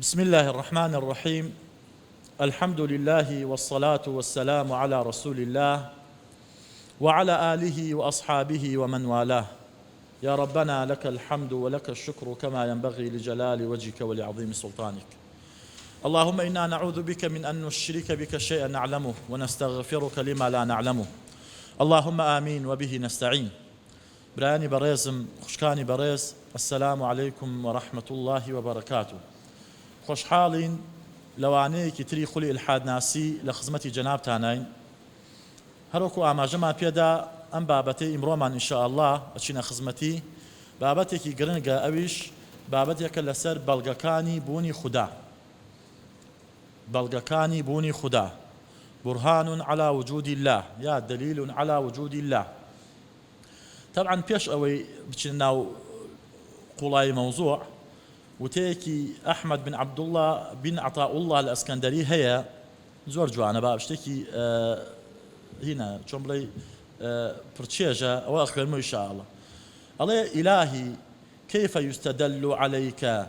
بسم الله الرحمن الرحيم. الحمد لله والصلاة والسلام على رسول الله وعلى آله وأصحابه ومن والاه. يا ربنا لك الحمد ولك الشكر كما ينبغي لجلال وجهك ولعظيم سلطانك. اللهم إنا نعوذ بك من أن نشرك بك شيئا نعلمه ونستغفرك لما لا نعلمه. اللهم آمين وبه نستعين. براني بريزم خشكاني بريز، السلام عليكم ورحمة الله وبركاته. خۆشحاڵین لەوانەیەکی تری خولی ئیلحادناسی لە خزمەتی جەنابتانین. هەروەکو ئاماژەمان پێدا ئەم بابەتەی ئیمڕۆمان ئینشاءالله ئەچینە خزمەتی بابەتێکی گرنگە، ئەویش بابەتێکە لەسەر بەڵگەکانی بوونی خودا. بەڵگەکانی بوونی خودا، برهان على وجود الله یا دلیل على وجود الله. طبعا پێش ئەوەی بچین ناو قوڵای مەوزوع، وتەیەکی ئەحمەد بن عەبدوڵڵا بن عەطاءوڵڵا الئەسکەندەری هەیە، زۆر جوانە، با شتێکی هینە چۆن بڵێ پرچێژە، ئەوە ئەخوێنمەوە ئینشاءالله. ئەڵێ ئیلاهی كيف يستدل عليك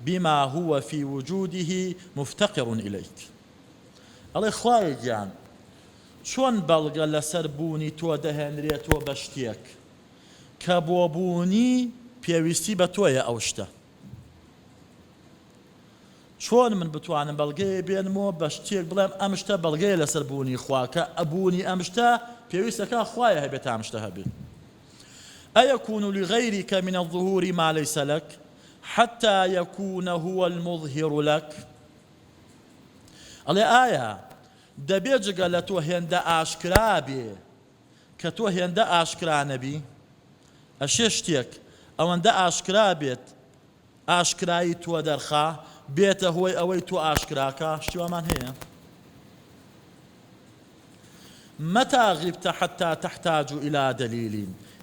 بما هو في وجوده مفتقر إليك. ئەڵێ خوایە گیان، چۆن بەڵگە لەسەر بوونی تۆ دەهێنرێتەوە بە شتێک کە بۆ بوونی پێویستی بە تۆیە ئەو شتە. چۆن من بتوانم بەڵگەیە بێنمەوە بە شتێک بڵێم ئەم شتە بەڵگەیە لەسەر بوونی خوا، کە ئەبوونی ئەم شتە پێویستەکە خوایە هەبێت ئەم شتە هەبێت. أيكون لغيرك من الظهور ما ليس لك حتى يكون هو المظهر لك. ئەڵێ ئایا دەبێت جگە لە تۆ هێندە ئاشکرا بێ کە تۆ هێندە ئاشکرا نەبی؟ ئەشێ شتێک ئەوەندە ئاشکرا بێت ئاشکرایی تۆ دەرخا بێتە هۆی ئەوەی تۆ ئاشکراکە؟ شتیوامان هەیە. متى غبت حتى تحتاج إلى دليل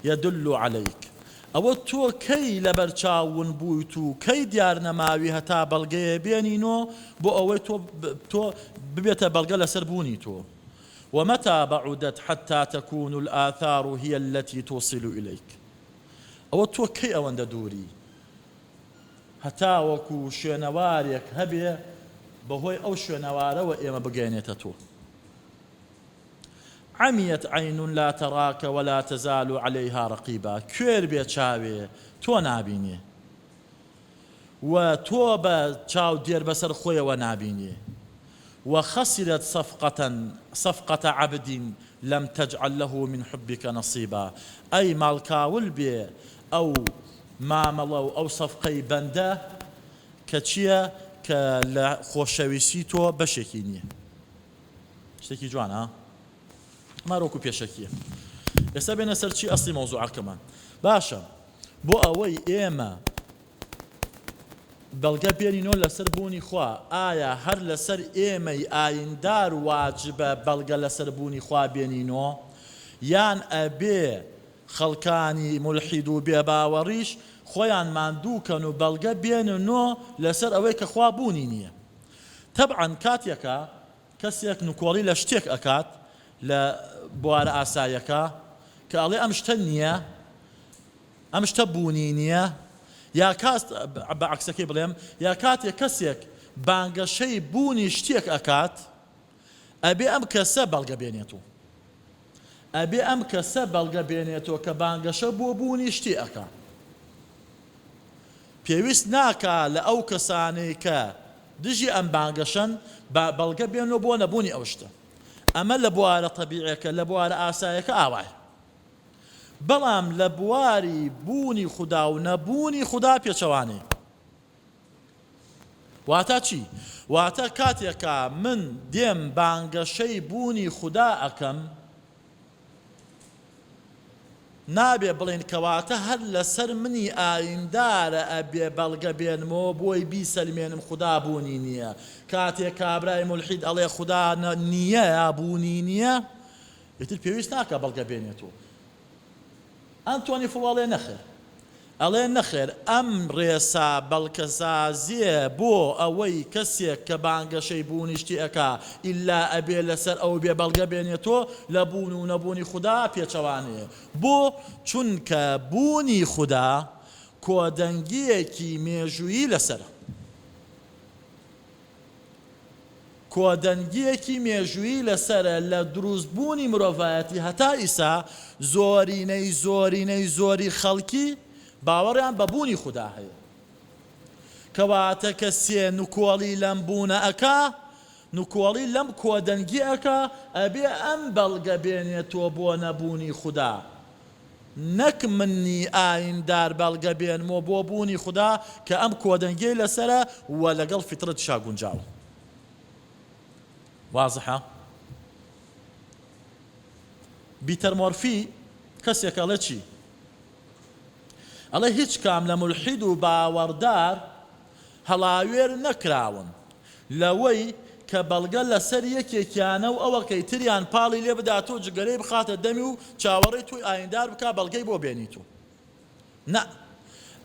يدل عليك. ئەوە تۆ کەی لەبەر چاون بوویت و کەی دیار نەماوی هەتا بەڵگەیە بێنینۆ بۆ ئەوەی تۆ ببێتە بەڵگە لەسەر بوونی تۆ. ومتى بعدت حتى تكون الآثار هي التي توصل إليك. ئەوە تۆ کەی ئەوەندە دووری هەتا وەکو شوێنەوارێک هەبێ بەهۆی ئەو شوێنەوارەوە ئێمە بگەێنێتە تۆ. عميت عين لا تراك ولا تزال عليها رقيبا. کوێر بێ چاوێ تۆ نابینێ و تۆ بە چاو دێر بەسەر خۆیەوە نابینێ. وخسرت صفقة عبد لم تجعل له من حبك نصيبا. أي مالكاول بێ ئەو مامەڵە و ئەو سەفقەی بەندە کە چییە کە لە خۆشەویستی تۆ بەشێکی نییە. شتێکی جوانە مارۆکو پێشەکیە. ئێستا بێنە سەر چی ئەسڵی مەوزوعەکەمان. باشە، بۆ ئەوەی ئێمە بەڵگە بێنینەوە لەسەر بوونی خوا، ئایا هەر لەسەر ئێمەی ئایندار واجبە بەڵگە لەسەر بوونی خوا بێنینەوە، یان ئەبێ خەڵکانی مولحید و بێباوەڕیش خۆیان ماندووکەن و بەڵگە بێننەوە لەسەر ئەوەی کە خوا بوونی نییە؟ تەبعەن کاتێکە کەسێک نوکۆڵی لە شتێک ئەکات لە بوارە ئاساییەکە کە ئەڵێ ئەم شتە نییە، ئەم شتە بوونی نییە، یا کاس بە عەکسەکەی بڵێم، یا کاتێک کەسێک بانگەشەی بوونی شتێک ئەکات، ئەبێ ئەم کەسە بەڵگە بێنێتەوە، ئەبێ ئەم کەسە بەڵگە بێنێتەوە کە بانگەشە بۆ بوونی شتی ئەکا. پێویست ناکا لە ئەو کەسانەی کە دژی ئەم بانگەشەن بەڵگە بێنەوە بۆ نەبوونی ئەو شتە. ئەمە لە بوارە تەبیعیەکە، لە بوارە ئاساییەکە ئاوایە. بەڵام لە بواری بوونی خودا و نەبوونی خودا پێچەوانەیە. واتە چی؟ واتە کاتێکە من دێم بانگەشەی بوونی خودا ئەکەم، نابێ بڵێن کەواتە هەر لەسەر منی ئایندارە ئەبێ بەڵگە بێنمەوە بۆی بیسەلمێنم خودا بوونی نییە. کاتێک کابرای مولحید ئەڵێ خودا نییە یا بوونی نییە، ئیتر پێویست ناکە بەڵگە بێنێتەوە. ئەنتۆنی فڵاڵێ نەخێر، ئەڵێ نەخێر، ئەم ڕێسا بەڵکەسازیە بۆ ئەوەی کەسێک کە بانگەشەی بوونی شتی ئەکا ئیلا ئەبێ لەسەر ئەو بێ بەڵگە بێنێتەوە لە بوون و نەبوونی خودا پێچەوانەیە. بۆ چونکە بوونی خودا کۆدەنگیەکی مێژوویی لەسەرە. کۆدەنگیەکی مێژووی لەسرە لە دروستبوونی مرۆڤایەتی هەتا ئیسا زۆری خەڵکی باوەڕیان بە بوونی خوددا هەیە کەواتە کە سێ نوکۆڵی لەم بوونە ئەکا نوکۆڵی لەم کۆدەنگی ئەکا ئەبێ ئەم بەڵگە بێنێتەوە بۆ نەبوونی خوددا نەک منی ئایندار بەڵگە بێنمەوە بۆ بوونی خوددا کە ئەم کۆدەنگی لەسرە وە لەگەڵ فیترەت شاگونجاوە واضحە بیتەر مۆرفی کەسێک ئەڵێ چی ئەڵێ هیچ کام لە مولحید و باوەڕدار هەڵاوێر نەکراون لەوەی کە بەڵگە لەسەر یەکێکیانە و ئەوە کەیتریان پاڵی لێ بداتۆ جگەرەی بخاتە دەمی و چاوەڕێی توی ئایندار بکا بەڵگەی بۆ بێنیتۆ نە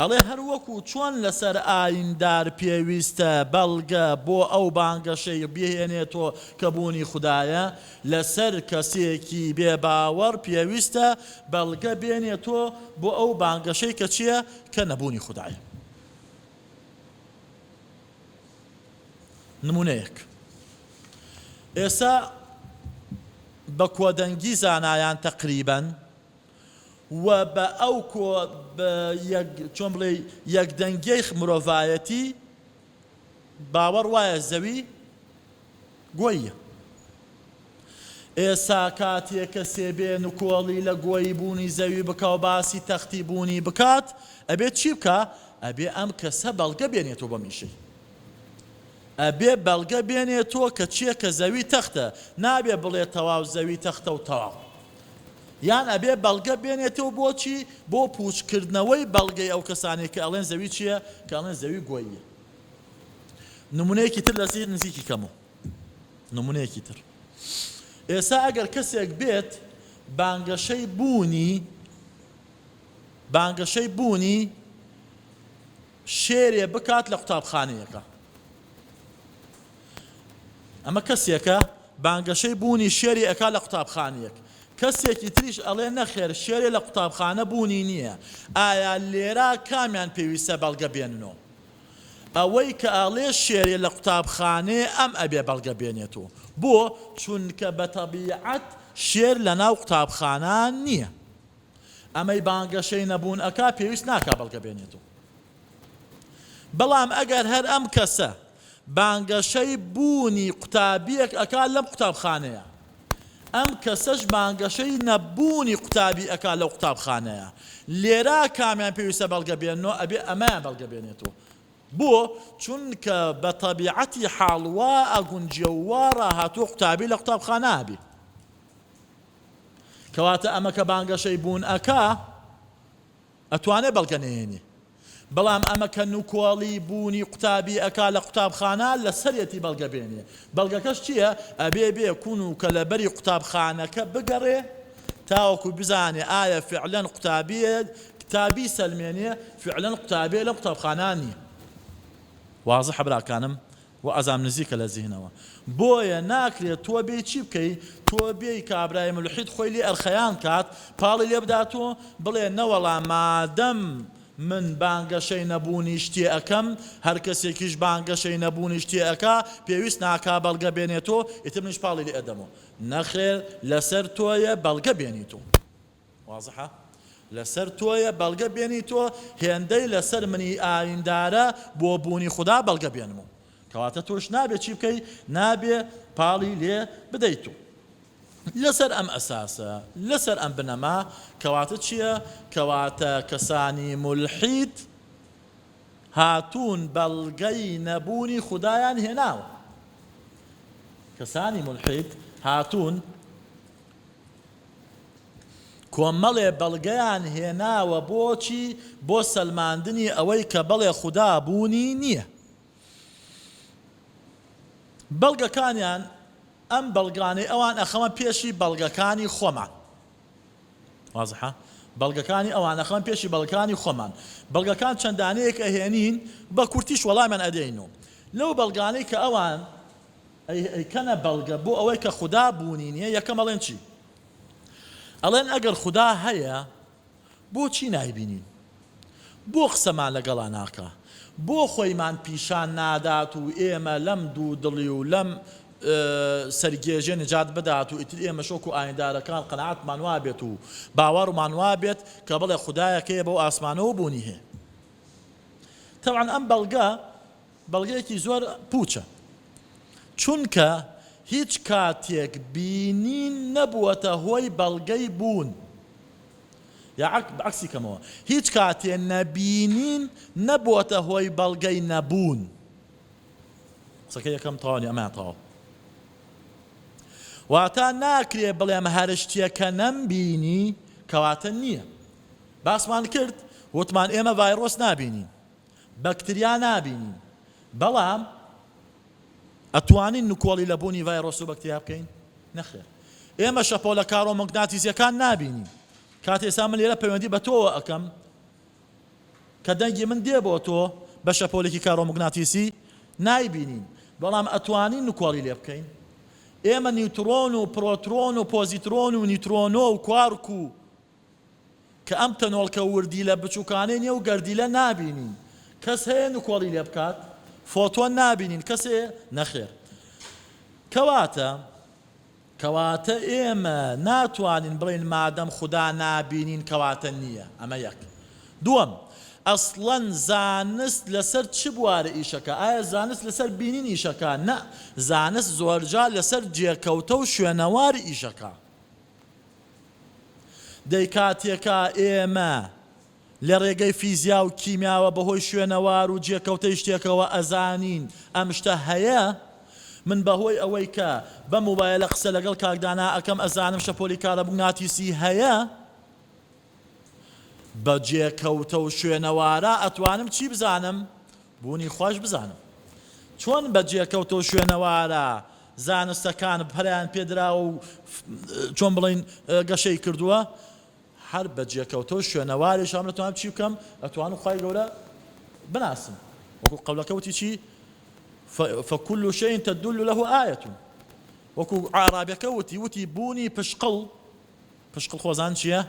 ئەڵێ هەر وەکو چۆن لەسەر ئایندار پێویستە بەڵگە بۆ ئەو بانگەشەی بهێنێتۆ کە بوونی خوددایە لەسەر کەسێکی بێباوەڕ پێویستە بەڵگە بێنێتۆ بۆ ئەو بانگەشەی کە چییە کە نەبوونی خوددایە نمونەیەک ئێستا بە کۆدەنگی زانایان تەقریبەن و بە ئەو چۆن بڵێ یەکدەنگەی مرۆڤایەتی باوەڕ وایە زەوی گۆییە ئێستا کاتێک کە سێبێ نوکۆڵی لە گۆیی بوونی زەوی بکە و باسی تەختی بوونی بکات ئەبێت چی بکە ئەبێ ئەم کەسە بەڵگە بێنێتەوە بە میشەی ئەبێ بەڵگە بێنێتەوە کە چییە کە زەوی تەختە نابێ بڵێ تەواو زەوی تەختە و تەواو یان ئەبێ بەڵگە بێنێتەوە بۆچی بۆ پوچکردنەوەی بەڵگەی ئەو کەسانی کە ئەڵێن زەوی چییە کە ئەڵێن زەوی گۆییە نمونەیەکی تر لەسیر نزیکی کەمەوە نمونەیەکی تر ئێستا ئەگەر کەسێک بێت بانگەشەی بوونی شێرێ بکات لە قوتابخانەیەکە ئەمە کەسێکە بانگەشەی بوونی شێری ئەکا لە قوتابخانەیەک کەسێکی تریش ئەڵێ نەخێر شێرێ لە قوتابخانە بوونی نییە ئایا لێرە کامیان پێویستە بەڵگە بێننەوە ئەوەی کە ئاڵێ شێرێ لە قوتابخانێ ئەم ئەبێ بەڵگە بێنێتەوە بۆ چونکە بە تەبیعەت شێر لە ناو قوتابخانە نییە ئەمەی بانگەشەی نەبوون ئەکا پێویست ناکا بەڵگە بێنێتەوە بەڵام ئەگەر هەر ئەم کەسە بانگەشەی بوونی قوتابیەک ئەکا لەم قوتابخانەیە ئەم کەسەش بانگەشەی نەبوونی قوتابی ئەکا لەو قوتابخانەیە لێرە کامیان پێویستە بەڵگە بێنەوە ئەبێ ئەمەیان بەڵگە بێنێتەوە بۆ چونکە بە تەبیعەتی حاڵوا ئەگونجێ وا ڕاهاتووە قوتابی لە قوتابخانە بی کەواتە ئەمە کە بانگەشەی بوون ئەکا ئەتوانێ بەڵگە نێنێ بەڵام ئەمە کە نوکۆڵی بوونی قوتابی ئەکا لە قوتابخانە لە سەرەتی بەڵگە بێنێ بەڵگەکەش چییە ئەبێ بێکون و کە لەبەری قوتابخانەکە بگەڕێ تاوەکو بزانێ ئایا فعلەن قوتابیە کتابی سەلمێنێ فعلەن قوتابیە لە قوتابخانە نییە وازحە براکانم و ئەزام نزیکە لە زیهنەوە بۆیە ناکرێت تۆ بێ چی بکەی تۆ بێی کابرای مولحید خۆی لێ ئەرخەیان کات پاڵی لێ بداتۆ بڵێ نەوەڵام مادەم من بانگەشەی نەبوونی شتێ ئەەکەم هەر کەسێکیش بانگەشەی نەبوونی شتێ ئەکا پێویست ناکا بەڵگە بێنێتەوە ئیتر منیش پاڵی لێ ئەدەمەوە نەخێر لەسەر تۆیە بەڵگە بێنیتەوە وازحە لەسەر تۆیە بەڵگە بێنیتەوە هێندەی لەسەر منی ئایندارە بۆ بوونی خوددا بەڵگە بێنمەوە کەواتە تۆش نابێ چی بکەی نابێ پاڵی لێ بدەیتەوە لەسەر ئەم ئەساسە لەسەر ئەم بنەما کەواتە چییە کەواتە کەسانی مولحید هاتوون بەڵگەی نەبوونی خوددایان هێناوە کەسانی مولحید هاتوون کۆمەڵێ بەڵگەیان هێناوە بۆچی بۆ سەلماندنی ئەوەی کە بەڵێ خوددا بوونی نییە بەڵگەکانیان ئەم بەڵگانەی ئەوان ئەخەمە پێشی بەڵگەکانی خۆمان وازحە بەڵگەکانی ئەوان ئەخەمە پێشی بەڵگەکانی خۆمان بەڵگەکان چەندانەیەک ئەهێنین بە کورتیش وەڵامیان ئەدەینەوە لەو بەڵگانەی کە ئەوان ئەیکەنە بەڵگە بۆ ئەوەی کە خوددا بوونی نییە یەکەم ئەڵێن چی ئەڵێن ئەگەر خوددا هەیە بۆچی نایبینین بۆ قسەمان لەگەڵا ناکە بۆ خۆیمان پیشان نادات و ئێمە لەم دوو دڵی و لەم سەرگێژێ نجات بدات و ئیتر ئێمە شۆک و ئایندا قەناعەتمان وا بێت و باوەڕمان وا بێت کە بڵێ خودایەکەیە بەو ئاسمانەوە بوونی هەیە. تەبعاً ئەم بەڵگەیەکی زۆر پوچە، چونکە هیچ کاتێک بینین نەبووەتە هۆی بەڵگەی بوون، یا عەکسی کەمەوە، هیچ کاتێ نەبینین نەبووەتە هۆی بەڵگەی نەبوون. قسەکە یەکەم تەواوی ئەمە تەواو. واتە ناکرێ بڵێم هەر شتێکە نەمبینی کەواتە نییە. باسمان کرد وتمان ئێمە ڤایرۆس نابینین، بەکتریا نابینین، بەڵام ئەتوانین نکۆڵی لە بوونی ڤایرۆس و بەکتریا بکەین؟ نەخێر. ئێمە شەپۆلە کارۆمەگناتیزیەکان نابینین. کات ئێستا من لێرە پەیوەندی بە تۆوە ئەەکەم کە دەنگی من دێ بۆ تۆ بە شەپۆلێکی کارۆمەگناتیسی نایبینین، بەڵام ئەتوانین نکۆڵی لێ بکەین. ئێمە نیوترۆن و پرۆترۆن و پۆزیترۆن و نیوترۆنۆ و کوارک و کە ئەم تەنۆڵکە وردی لە بچووکانەی نییە و گەردیلە نابینین. کەس هەیە نکۆڵی لێ بکات؟ فۆتۆن نابینین، کەس هەیە؟ نەخێر. کەواتە ئێمە ناتوانین بڵین مادەم خوددا نابینین کەواتە نییە. ئەمە یەک. دووەم، ئەسڵەن زانست لەسەر چ بوارە ئیشەکە؟ ئایا زانست لەسەر بینین ئیشەکە؟ نە، زانست زۆرجار لەسەر جێکەوتە و شوێنەواری ئیشەکە. دەی کاتێکە ئێمە لە ڕێگەی فیزیا و کیمیاوە بەهۆی شوێنەوار و جێکەوتەی شتێکەوە ئەزانین ئەم شتە هەیە، من بەهۆی ئەوەی کە بە مۆبایلە قسە لەگەڵ کاکدانا ئەەکەم ئەزانم شەپۆلی کارۆمەگناتیسی هەیە، بە جێکەوتە و شوێنەوارە ئەتوانم چی بزانم؟ بوونی خۆش بزانم. چۆن بە جێکەوتە و شوێنەوارە زانستەکان پەریان پێدرا و چۆن بڵین گەشەی کردووە، هەر بە جێکەوتە و شوێنەواریش ئەم دەتوانم چی بکەم؟ ئەتوانم خوای گەورە بناسم. وەکو قەولەکە وتی چی؟ فكل شيء تدل له آية. وەکو عرابەکە وتی بوونی پشقڵ خۆزان چییە؟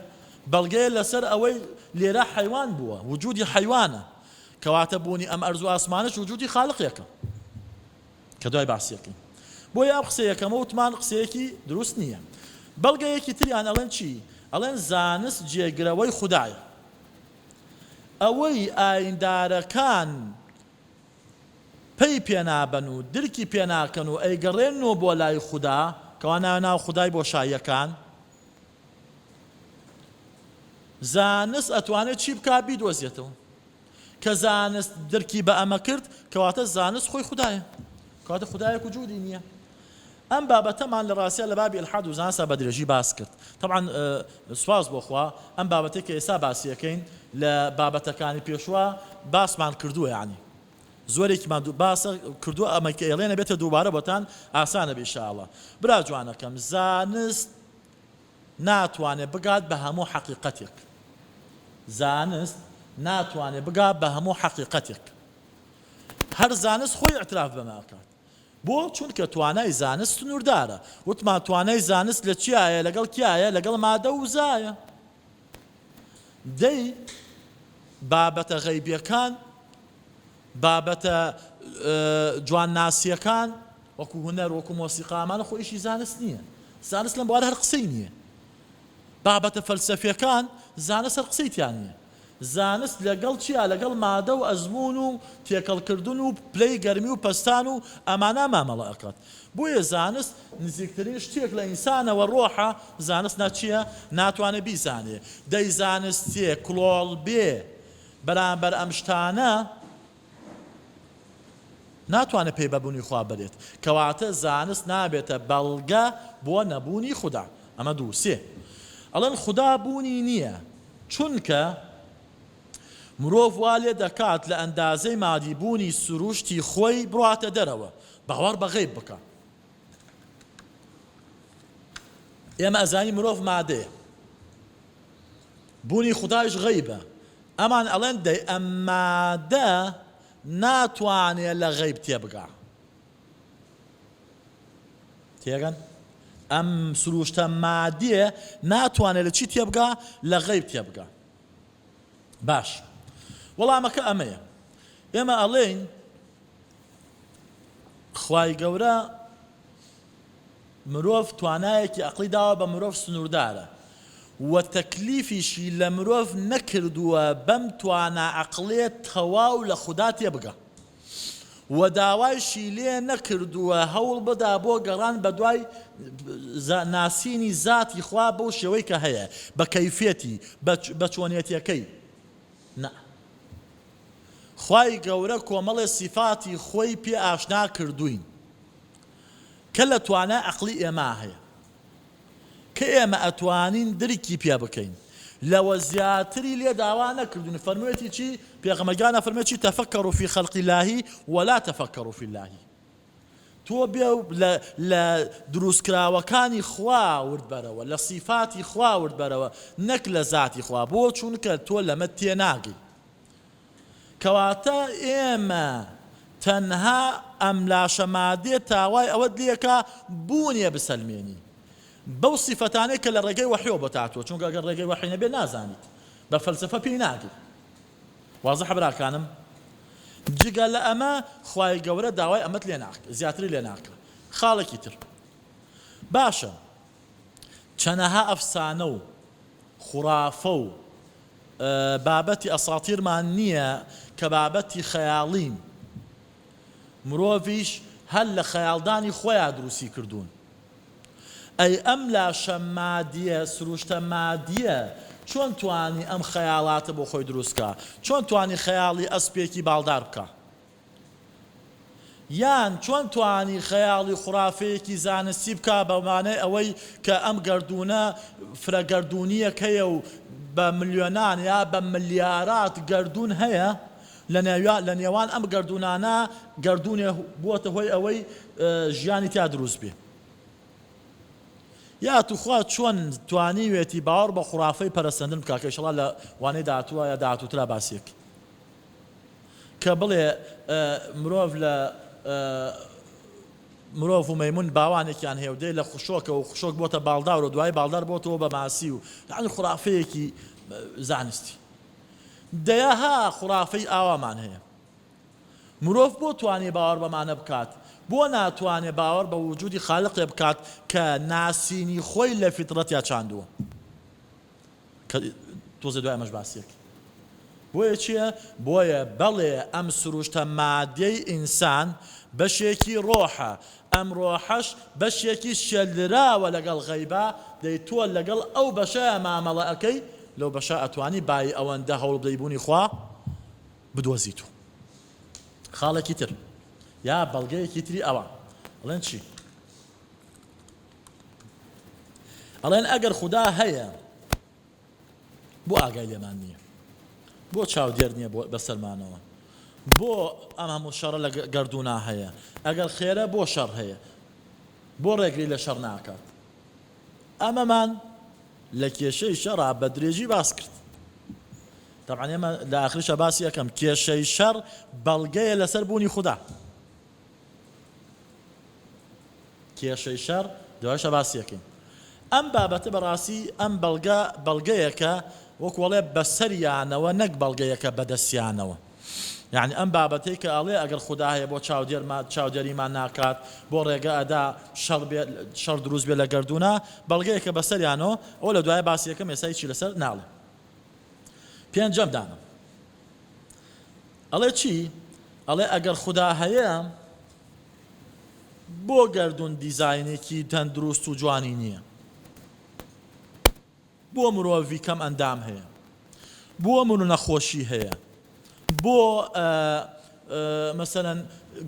بەڵگەیە لەسەر ئەوەی لێرە حەیوان بووە، وجودی حەیوانە، کەواتە بوونی ئەم ئەرز و ئاسمانش وجودی خالقێکە کە دوای باسیەکەین. بۆیە ئەم قسەیەکەمە وتمان قسەیەکی دروست نییە. بەڵگەیەکی تریان ئەڵێن چی؟ ئەڵێن زانست جێگرەوەی خودایە. ئەوەی ئایندارەکان پێی پێنابەن و درکی پێناکەن و ئەیگەڕێنەوە بۆ لای خوددا، کەوا ناو خودای بۆ شایەکان، زانست ئەتوانێت چی بکا؟ بیدۆزێتەوە. کە زانست درکی بە ئەمە کرد کەواتە زانست خۆی خودایە، کەواتە خودایەک وجودی نییە. ئەم بابەتەمان لە ڕاستیە لە بابی ئیلحاد و زانستە بە درێژی باس کرد. طبعاً سواز بۆ خوا ئەم بابەتێک کە ئێستا باسیەکەین لە بابەتەکانی پێشوە باسمان کردووە، یعنی زۆرێکمان باسە کردووە، ئەمە کە ئێڵێنە بێتە دووبارە بۆتان ئاسانە بێ ئینشاءڵڵا. برا جوانەکەم، زانست ناتوانێت بگات بە هەموو حەقیقەتێک. زانست ناتوانێت بگات بە هەموو حەقیقەتێک. هەر زانست خۆی ئەتراف بەماکات. بۆ؟ چونکە توانای زانست سنووردارە. وتمان توانای زانست لە چیایە؟ لەگەڵ کیایە؟ لەگەڵ مادە و وزایە. دەی بابەتە غەیبیەکان، بابەتە جوانناسیەکان وەکو هونەر وەکو مۆسیقامانە خۆ ئیشی زانست نییە. زانست لەم بوارە هەر قسەی نییە. بابەتە فەلسەفیەکان زانست هەر قسەیتیان نییە. زانست لەگەڵ چیە؟ لەگەڵ مادە و ئەزمون و تێکەڵکردن و پلەی گەرمی و پەستان و ئەمانە مامەڵە ئەکات. بۆیە زانست نزیکترین شتێک لە ئینسانەوە ڕۆحە. زانست ناچیە؟ ناتوانێت بیزانێ. دەی زانستێ کڵۆڵ بێ بەرامبەر ئەم شتانە ناتوانێت پێی بەبوونی خوا بێت، کەواتە زانست نابێتە بەڵگە بۆ نەبوونی خوددا. ئەمە دوو. سێ، ئەڵێن خوددا بوونی نییە، چونکە مرۆڤ وا لێ دەکات لە ئەندازەی مادی بوونی سروشتی خۆی بڕاتە دەرەوە، باوەڕ بە غەیب بکە. ئێمە ئەزانی مرۆڤ مادەیە، بوونی خودایش غەیبە. ئەمان ئەڵێن دەی ئەم مادە ناتوانێت لە غەیب تێبگا. تێگەن؟ ئەم سروشتە مادیە ناتوانێت لە چی تێبگا؟ لە غەیب تێبگا. باش، وەڵامەکە ئەمەیە. ئێمە ئەڵێین خوای گەورە مرۆڤ توانایەکی عەقڵی داوە بە مرۆڤ سنووردارە و تەکلیفیشی لە مرۆڤ نەکردووە بەم توانە عەقڵێ تەواو لە خودا تێبگە و داوایشی لێ نەکردووە هەوڵ بدا بۆ گەڕان بە دوای ناسینی زاتی خوا بەو شێوەی کە هەیە بە کەیفێتی بە چۆنێتیەکەی نە خوای گەورە کۆمەڵێ سیفاتی خۆی پێ ئاشنا کردوین کە لە توانای عەقڵی ئێمە هەیە کە ئێمە ئەتوانین درکی پێ بکەین لەوە زیاتری لێ داوا نەکردوون فەرموویەتی چی پێغەمبەرگانە فەرموویەتی چی تەفەکەڕوا فی خەڵقی الله ولا تەفەکەڕوا فی الله تۆ بێ لە دروستکراوەکانی خوا وردبەرەوە لە سیفاتی خوا وردبەرەوە نەک لە زاتی خوا بۆ چونکە تۆ لەمە تێناگەی کەواتە ئێمە تەنها ئەم لاشە مادێ تاوای ئەوەت لێکە بوونیە بسەلمێنی بەو سیفەتانەی کە لە ڕێگەی وەحیەوە بەتاتوە چونکە ئەگەر ڕێگەی وەحی نەبێ نازانیت بە فەلسەفە پێی ناگەی وازەحە براکانم جگە لە ئەمە خوای گەورە داوای ئەمەت لێ ناکە زیاتری لێ ناکە خاڵێکی تر باشە چەنەها ئەفسانە و خوڕافە و بابەتی ئەساتیرمان نییە کە بابەتی خەیاڵین مرۆڤیش هەر لە خەیاڵدانی خۆیان دروستی کردوون ئەی ئەم لاشە مادیە سروشتە مادیە چۆن توانی ئەم خەیاڵاتە بۆ خۆی دروستکە چۆن توانی خەیاڵی ئەسپێکی باڵدار بکە یان چۆن توانی خەیاڵی خوڕافەیەکی زانستی بکە بەمانەی ئەوەی کە ئەم گەردونە فرەگەردونیەکەیە و بە ملیۆنان یا بە ملیارات گەردون هەیە لە نێوان ئەم گەردونانە گەردونێ بووەتە هۆی ئەوەی ژیانی تیا دروست بێ یا توخوا چۆن توانیوێتی باوەڕ بە خوڕافەی پەرەسەندن بکە کە ئینشەڵا لە وانەی داهاتووە یا داهاتووترا باسیەک کە بڵێ مرۆڤ و مەیمون باوانێکیان هەیە و دێ لە خوشۆکە و خوشۆک بۆتە باڵدار و دوای باڵدار بۆتەوە بە ماسی و یعنی خوڕافەیەکی زانستی دەیەها خوڕافەی ئاوامان هەیە مرۆڤ بۆ توانێ باوەڕ بەمانە بکات بۆ ناتوانێ باوەڕ بە وجودی خالقێ بکات کە ناسینی خۆی لە فیترەتیا چاندووە کە تۆزە دوای ئەمەش باسیەک بۆیە چییە؟ بۆیە بەڵێ ئەم سروشتە مادەی ئینسان بەشێکی ڕۆحە ئەم ڕۆحەش بەشێکی شێلراوە لەگەڵ غەیبە دەی تۆ لەگەڵ ئەو بەشەیە مامەڵە ئەەکەی لەو بەشە ئەتوانی بای ئەوەندە هەوڵ بدەیبوونی خوا بدۆزیت و خاڵێکی تر یا بەڵگەیەکی تری ئەوە ئەڵێن چی؟ ئەڵێن ئەگەر خودا هەیە بۆ ئاگای لێمان نییە بۆ چاودێر نییە بەسەرمانەوە بۆ ئەم هەموو شەڕە لە گەردوونا هەیە ئەگەر خێرە بۆ شەڕ هەیە بۆ ڕێگری لە شەڕ ناکات ئەمەمان لە کێشەی شەڕا بە درێژی باس کرد طبعا ئێمە لە ئاخریشە باسی یەکەم کێشەی شەڕ بەڵگەیە لەسەر بوونی خودا کێشەی شەڕ دوایشە باسی یەکەین ئەم بابەتە بەڕاستی ئەم بەڵگەیەکە وەکوەڵێ بەسەریانەوە نەک بەڵگەیەکە بەدەستیانەوە یعنی ئەم بابەتەی کە ئەڵێ ئەگەر خودا هەیە بۆ چاودێریمان ناکات بۆ ڕێگە ئەدا شەڕ دروست بێ لە گەردوونە بەڵگەیەکە بەسەریانەوە ئەوە لە دوای باسی یەکەم ئێسای چی لەسەر ناڵێ پێنجەم دانم ئەڵێ چی؟ ئەڵێ ئەگەر خودا هەیە بۆ گەردون دیزاینێکی تەندروست و جوانی نییە بۆ مرۆڤی کەم ئەندام هەیە بۆ مرۆ نەخۆشی هەیە بۆ مەسەلەن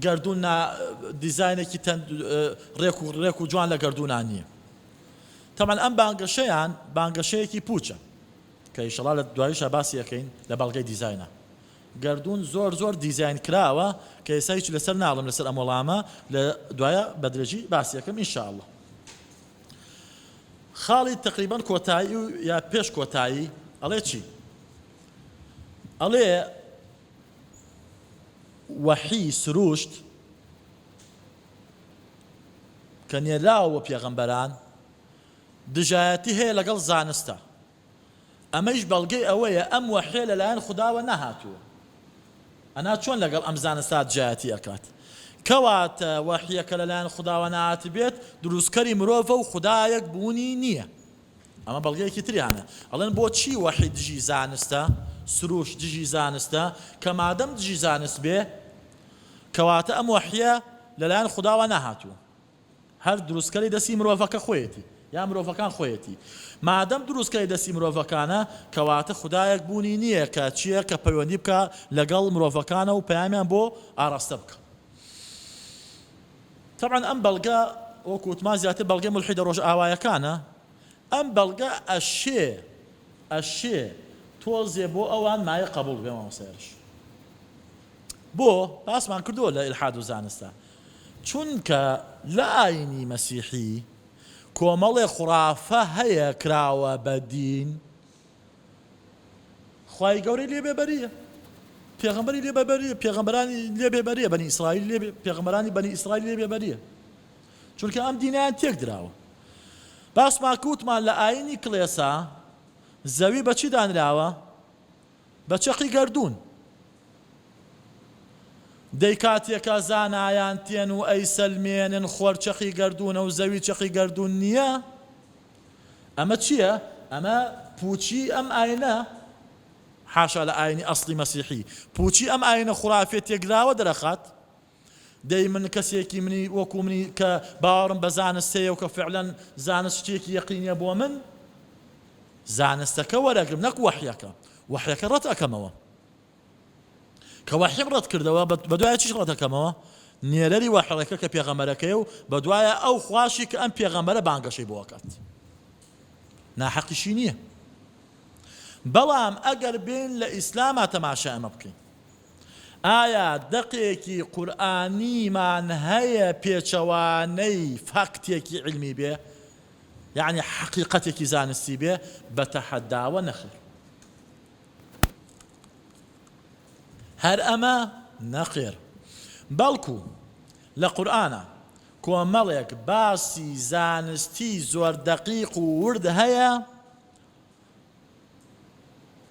گەردون دیزاینێکی ڕێک و جوان لە گەردوونان نییە تەمان ئەم بانگەشەیان بانگەشەیەکی پوچە کە ئینشەڵا لە دواییشە باسی یەکەین لە بەڵگەی دیزاینە گەردون زۆر دیزاین کراوە کە ئێستا هیچ لەسەر ناڵم لەسەر ئەم وەڵامە لە دوایە بەدرێژی باسی یەکەم ئینشاءڵڵا خاڵی تقریبان کۆتایی و یا پێش کۆتایی ئەڵێ چی؟ ئەڵێ وەحی سروشت کە نێراوە پێغەمبەران دژایەتی هەیە لەگەڵ زانستە ئەمەش بەڵگەی ئەوەیە ئەم وەحیە لەلایەن خوداوە نەهاتووە ئەنا چۆن لەگەڵ ئەم زانستە دژایەتی ئەکات کەواتە وەحیەکە لەلایەن خوداوە ناتبێت دروستکەری مرۆڤە و خودایەک بوونی نییە. ئەمە بەڵگەیەکی تریانە. ئەڵێن بۆچی وەحی دژی زانستە، سروش دژی زانستە، کە مادەم دژی زانست بێ کەواتە ئەم وەحیە لەلایەن خوداوە نەهاتووە، هەر دروستکەری دەستی مرۆڤەکە خۆیەتی یا مرۆڤەکان خۆیەتی. مادەم دروستکەری دەستی مرۆڤەکانە کەواتە خودایەک بوونی نییە کە چییە کە پەیوەندی بکە لەگەڵ مرۆڤەکانە و پەیامیان بۆ ئاراستە بکە. طبعا ئەم بەڵگە وەکو وتمان زیاتر بەڵگەی مولحیدە ڕۆژ ئاوایەکانە. ئەم بەڵگە ئەشێ تۆزێ بۆ ئەوان مایە قبول بێ مامۆستایش. بۆ باسمان کردووە لە ئیلحاد و زانستە، چونکە لە ئاینی مەسیحی کۆمەڵێ خوڕافە هەیە کراوە بە دین، خوای گەورەی لێبێبەریە، پێغەمبەری لێبێبەریە، پێغەمبەرانی لێبێبەریە، بەنی ئیسرائیل پێغەمبەرانی بەنی ئیسرائیل لێبێبەریە، چونکە ئەم دینیان تێک دراوە. باسمان کوتمان لە ئاینی کڵێسا زەوی بەچی دانراوە؟ بە چەقی گەردوون. دەی کاتێکە زانایان تێن و ئەی سەلمێنن خۆر چەقی گەردوونە و زەوی چەقی گەردوون نییە. ئەمە چییە؟ ئەمە پوچی ئەم ئاینە، حاشا لە ئاینی ئەسڵی مەسیحی پوچی ئەم ئاینە خوڕافێ تێکراوە دەرەخات. دەی من کەسێکی منی وەکو منی کە باوەڕم بە زانست هەیە و کە فعلەن زانست شتێکی یەقینیە بۆ من، زانستەکە وەرەگرم نەک وەحیەکە، وەحیەکە ڕەت ئەکەمەوە. کە وەحیم ڕەت کردەوە بە دوایە چیش ڕەت ئەکەمەوە؟ نێرەری وەحیەکە کە پێغەمبەرەکەیە و بە دوایە ئەو خواشی کە ئەم پێغەمبەرە بانگەشەی بۆ ئەکات. ناحەقیشی نییە. بەڵام ئەگەر بین لە ئیسلامە تەماشا ئەمە بکەین، ئایا دەقێکی قورئانیمان هەیە پێچەوانەی فەکتێکی علمی بێ، یعنی حەقیقەتێکی زانستی بێ؟ بە تەحەداوە نەخێر. هەر ئەمە نەخێر، بەڵکو لە قورئانە کۆمەڵێک باسی زانستی زۆر دەقیق و ورد هەیە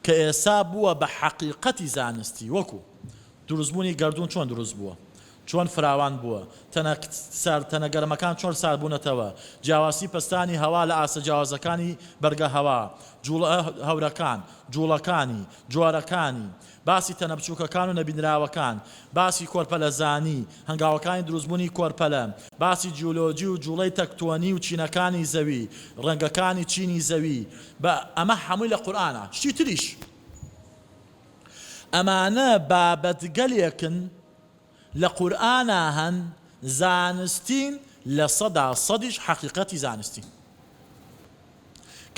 کە ئێستا بووە بە حەقیقەتی زانستی، وەکو دروستبوونی گەردوون چۆن دروست بووە، چۆن فراوان بووە، تەنە گەرمەکان چۆن سارد بوونەتەوە، جیاواسی پستانی هەوا لە ئاسە جیاوازەکانی بەرگە هەوا، هەورەکان، جوڵەکانی، جۆرەکانی، باسی تەنە بچووکەکان و نەبینراوەکان، باسی کۆرپەلەزانی، هەنگاوەکانی دروستبوونی کۆرپەلە، باسی جیۆلۆجی و جوڵەی تەکتۆنی و چینەکانی زەوی، ڕەنگەکانی چینی زەوی، بە ئەمە هەمووی لە قورئانە. شتی تریش ئەمانە بابەتگەلێکن لە قورئانە هەن زانستین لە سەدیش حەقیقەتی زانستین.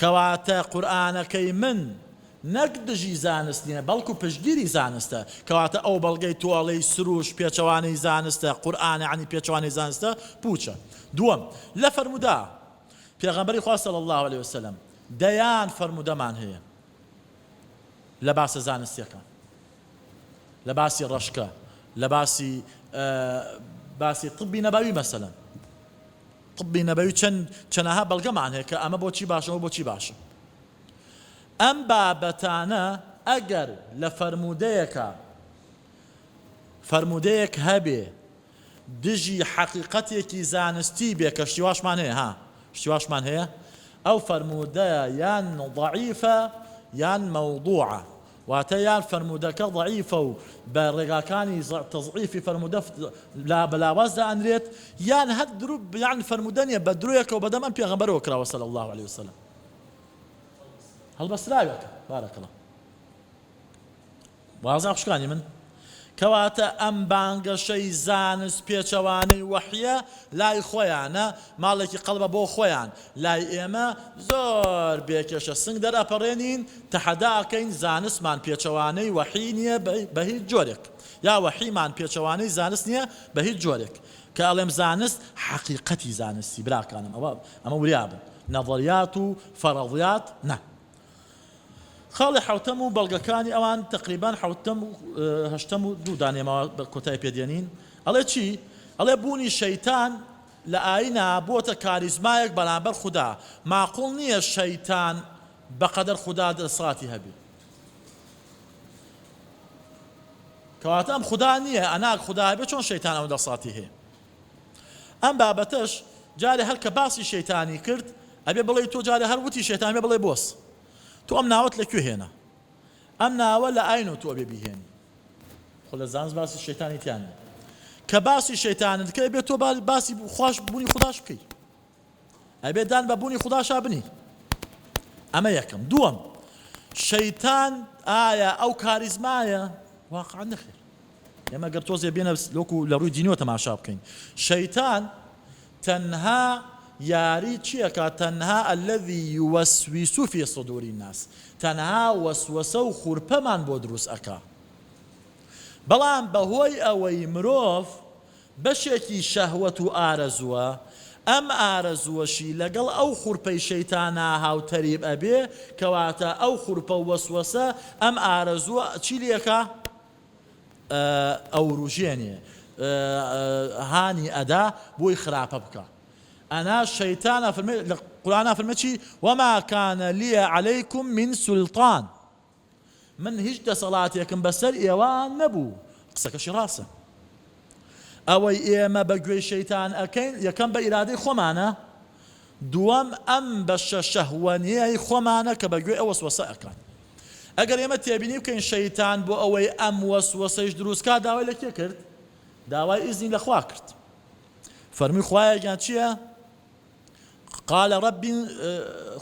کەواتە قورئانەکەی من نەک دژی زانست نییە بەڵکو پشتگیری زانستە، کەواتە ئەو بەڵگەی تۆڵەی سروش پێچەوانەی زانستە، قورئانە عنی پێچەوانەی زانستە پوچە. دووەم، لە فەرمودا پێغەمبەری خوا صلی الله علیه وسلم دەیان فەرمودەمان هەیە لە باسە زانستیەکان، لە باسی ڕەشکە، لە باسی طبی نەبەوی مەسەلەن. طبی نەبەوی چەندەها بەڵگەمان هەیە کە ئەمە بۆچی باشە و بۆچی باشە. ئەم بابەتانە ئەگەر لە فەرمودەیەک هەبێ دژی حەقیقەتێکی زانستی بێ کە شتیواشمان هەیە، شتیواشمان هەیە، ئەو فەرمودەیە یان ضەعیفە یان مەوضوعە، واتە یان فەرمودەکە ضەعیفە و بە ڕێگاکانی تەضعیفی فەرمودە بەلاواز دەئەنرێت، یان هەر یان فەرمودە نیە بە درۆیەکە و بەدەم ئەم پێغەمبەرەوە کراوە صلی الله علیه وسلم، هەڵبەستراوێتە. بارەکەڵڵا وازە خوشکانی من. کەواتە ئەم بانگەشەی زانست پێچەوانەی وەحیە لای خۆیانە، ماڵێکی قەڵبە بۆ خۆیان، لای ئێمە زۆر بێکێشە سنگ دەرەپەڕێنین، تەحەدا ئەکەین زانستمان پێچەوانەی وەحی نییە بە هیچ جۆرێک، یا وەحیمان پێچەوانەی زانست نییە بە هیچ جۆرێک. کە ئەڵێم زانست حەقیقەتی زانستی براکانم، ئەمە وریابن، نەظەریات و فەرەضیات نە. خاڵی حوتەم و بەڵگەکانی ئەوان تقریبان حوتەم و هەشتەم و دوو دانێمەوە بە کۆتای پێدێنین. ئەڵێ چی؟ ئەڵێ بوونی شەیتان لە ئاینە بۆتە کاریزمایەک بەرامبەر خوددا، معقوڵ نییە شەیتان بەقەدەر خوددا دەسەڵاتی هەبێ. کەواتە ئەم خوددا نییە ئەناک خوددا بێ چۆن شەیتان ئەو دەسڵاتی هەیە ئەم بابەتەش جارێ هەر کە باسی شەیتانی کرد ئەبێ بڵێ تۆ جارێ هەر وتی شەیتان بێ بڵێ بۆس تۆ ئەم ناوەت لەکوێ هێنا ئەم ناوە لە ئاین و تۆ بێ بیهێنی خۆ لە زانست باسی شەیتانی تیانە کە باسی شەیتانت کە بێت تۆ باسی خوش بوونی خودداش بکەی ئەبێ دان بە بوونی خودداشا بنی ئەمە یەکەم دووەم شەیتان ئایا ئەو کاریزمایە واقعا نەخێر ئێمە گەر تۆزێ بێنە لۆکو لە ڕووی دینیەوە تەماشا بکەین شەیتان تەنها یاری چیەکە تەنها الذي يوسوس في صدور الناس تەنها وەسوەسە و خوورپەمان بۆ دروست ئەکا بەڵام بەهۆی ئەوەی مرۆڤ بەشێکی شەهوەت و ئارەزووە ئەم ئارەزووەشی لەگەڵ ئەو خوورپەی شەیتانە هاوتەریب ئەبێ کەواتە ئەو خوورپە و وەسوەسە ئەم ئارەزووە چی لێکە ئەو ڕوژێنێ هانی ئەدا بۆی خراپە بکە ئەنا شەیتانە فەرمێ لە قورئانە فەرمێ چی وما كان لي عليكم من سلطان من هیچ دەسەڵاتێکم بەسەر ئێوە نەبوو قسەکەشی ڕاستە ئەوەی ئێمە بە گوێی شەیتان ئەکەین یەکەم بە ئیرادەی خۆمانە دووەم ئەم بەشە شەهوەنیەی خۆمانە کە بە گوێ ئەو وەسوەسە ئەکات ئەگەر ئێمە تێبینی بکەین شەیتان بۆ ئەوەی ئەم وەسوەسەیش دروستکات داوای لە کێ کرد داوای ئیزنی لە خوا کرد فەرمی خوایەکیان چییە قال ربي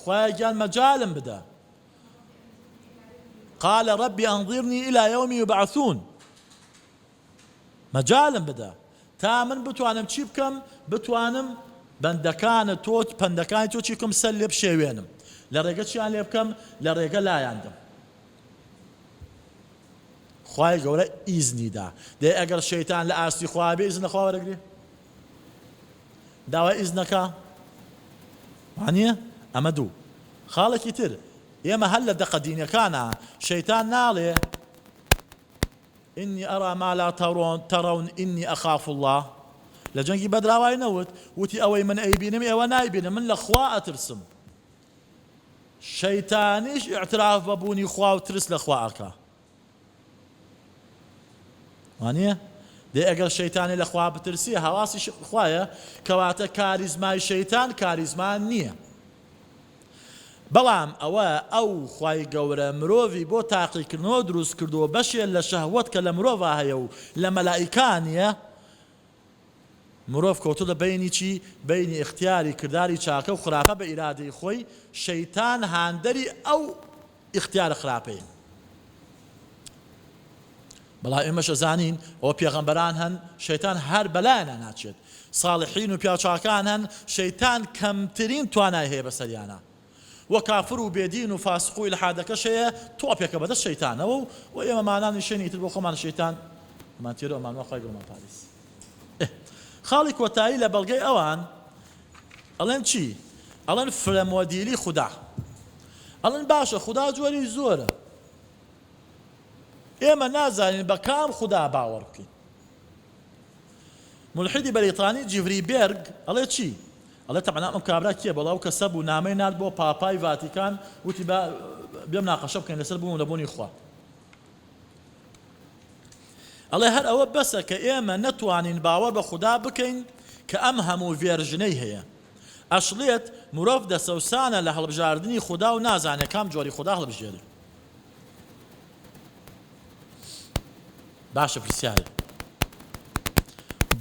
خوایەکیان مەجالم بدە قال ربي أنظرني إلى يوم يبعثون مەجالم بدە تا من بتوانم چی بکەم بتوانم بەندەکانە تۆ پەندەکانی تۆ چی بکەم سەر لێ بشێوێنم لە ڕێگە چیان لێ بکەم لە ڕێگە لایاندم خوای گەورە ئیزنیدا دێ ئەگەر شەیتان لە ئاستی خوا بێ ئیزن لە خوا وەرەگرێ داوای ئیزنەکە وانییە ئەمە دوو خاڵێکی تر ئێمە هەر لە دەقە دینیەکانە شەیتان ناڵێ إني أرى ما لا ترون إني أخاف الله لجنگی بەدراوای نەوت وتی ئەوەی من ئەیبینم ئێوە نایبینم من لە خوا ئەترسم شەیتانیش ئیعتراف بەبوونی خوا و ترس لە خوا ئەکا وانییە دێ ئەگەر شەیتانی لە خوا بترسی هەواسی خوایە کەواتە کاریزمای شەیتان کاریزمان نییە بەڵام ئەوە ئەو خوای گەورە مرۆڤی بۆ تاقیکردنەوە دروست کردووە بەشێ لە شەهوەت کە لە مرۆڤ هەیە و لە مەلائیکانیە مرۆڤ کەوتو لە بینی چی بینی اختیاری کرداری چاکە و خراپە بە ئیرادەی خۆی شەیتان هاندەری ئەو اختیارە خراپەیە بەڵام ئێمەش ئەزانین ئەوە پێغەمبەران هەن شەیتان هەر بەلایەنە ناچێت ساڵحین و پیاچاکان هەن شەیتان کەمترین توانای هەیە بەسەریانە وە کافر و بێدین و فاسق و ئیلحادەکەش هەیە تۆپێکە بەدەست شەیتانەوە و ئێمە مانانی شوێنی تر بۆ خۆمان شەیتان ئەمان تێرە ئەمانوە خوای گەورەمان پاریس خاڵی کۆتایی لە بەڵگەی ئەوان ئەڵێن چی ئەڵێن فرەمۆدیلی خودا ئەڵێن باشە خودا جۆری زۆرە ئێمە نازانین بە کام خودا باوەڕ بکەین ملحیدی بەریتانی جیڤری بێرگ ئەڵێ چی ئەڵێ تەمەنا ئەم کابرا کیە بەڵاو کەسە بوو نامەی نات بۆ پاپای ڤاتیکان وتی بێم ناقەشە بکەین لەسەر بووم لە بوونی خوا ئەڵێ هەر ئەوە بەسە کە ئێمە نەتوانین باوەڕ بە خودا بکەین کە ئەم هەموو ڤێرژنەی هەیە ئەشڵێت مرۆڤ دەسەوسانە لە هەڵبژاردننی خودا و نازانێت کام جۆری خودا هەڵبژێرێ باشە پرسیارە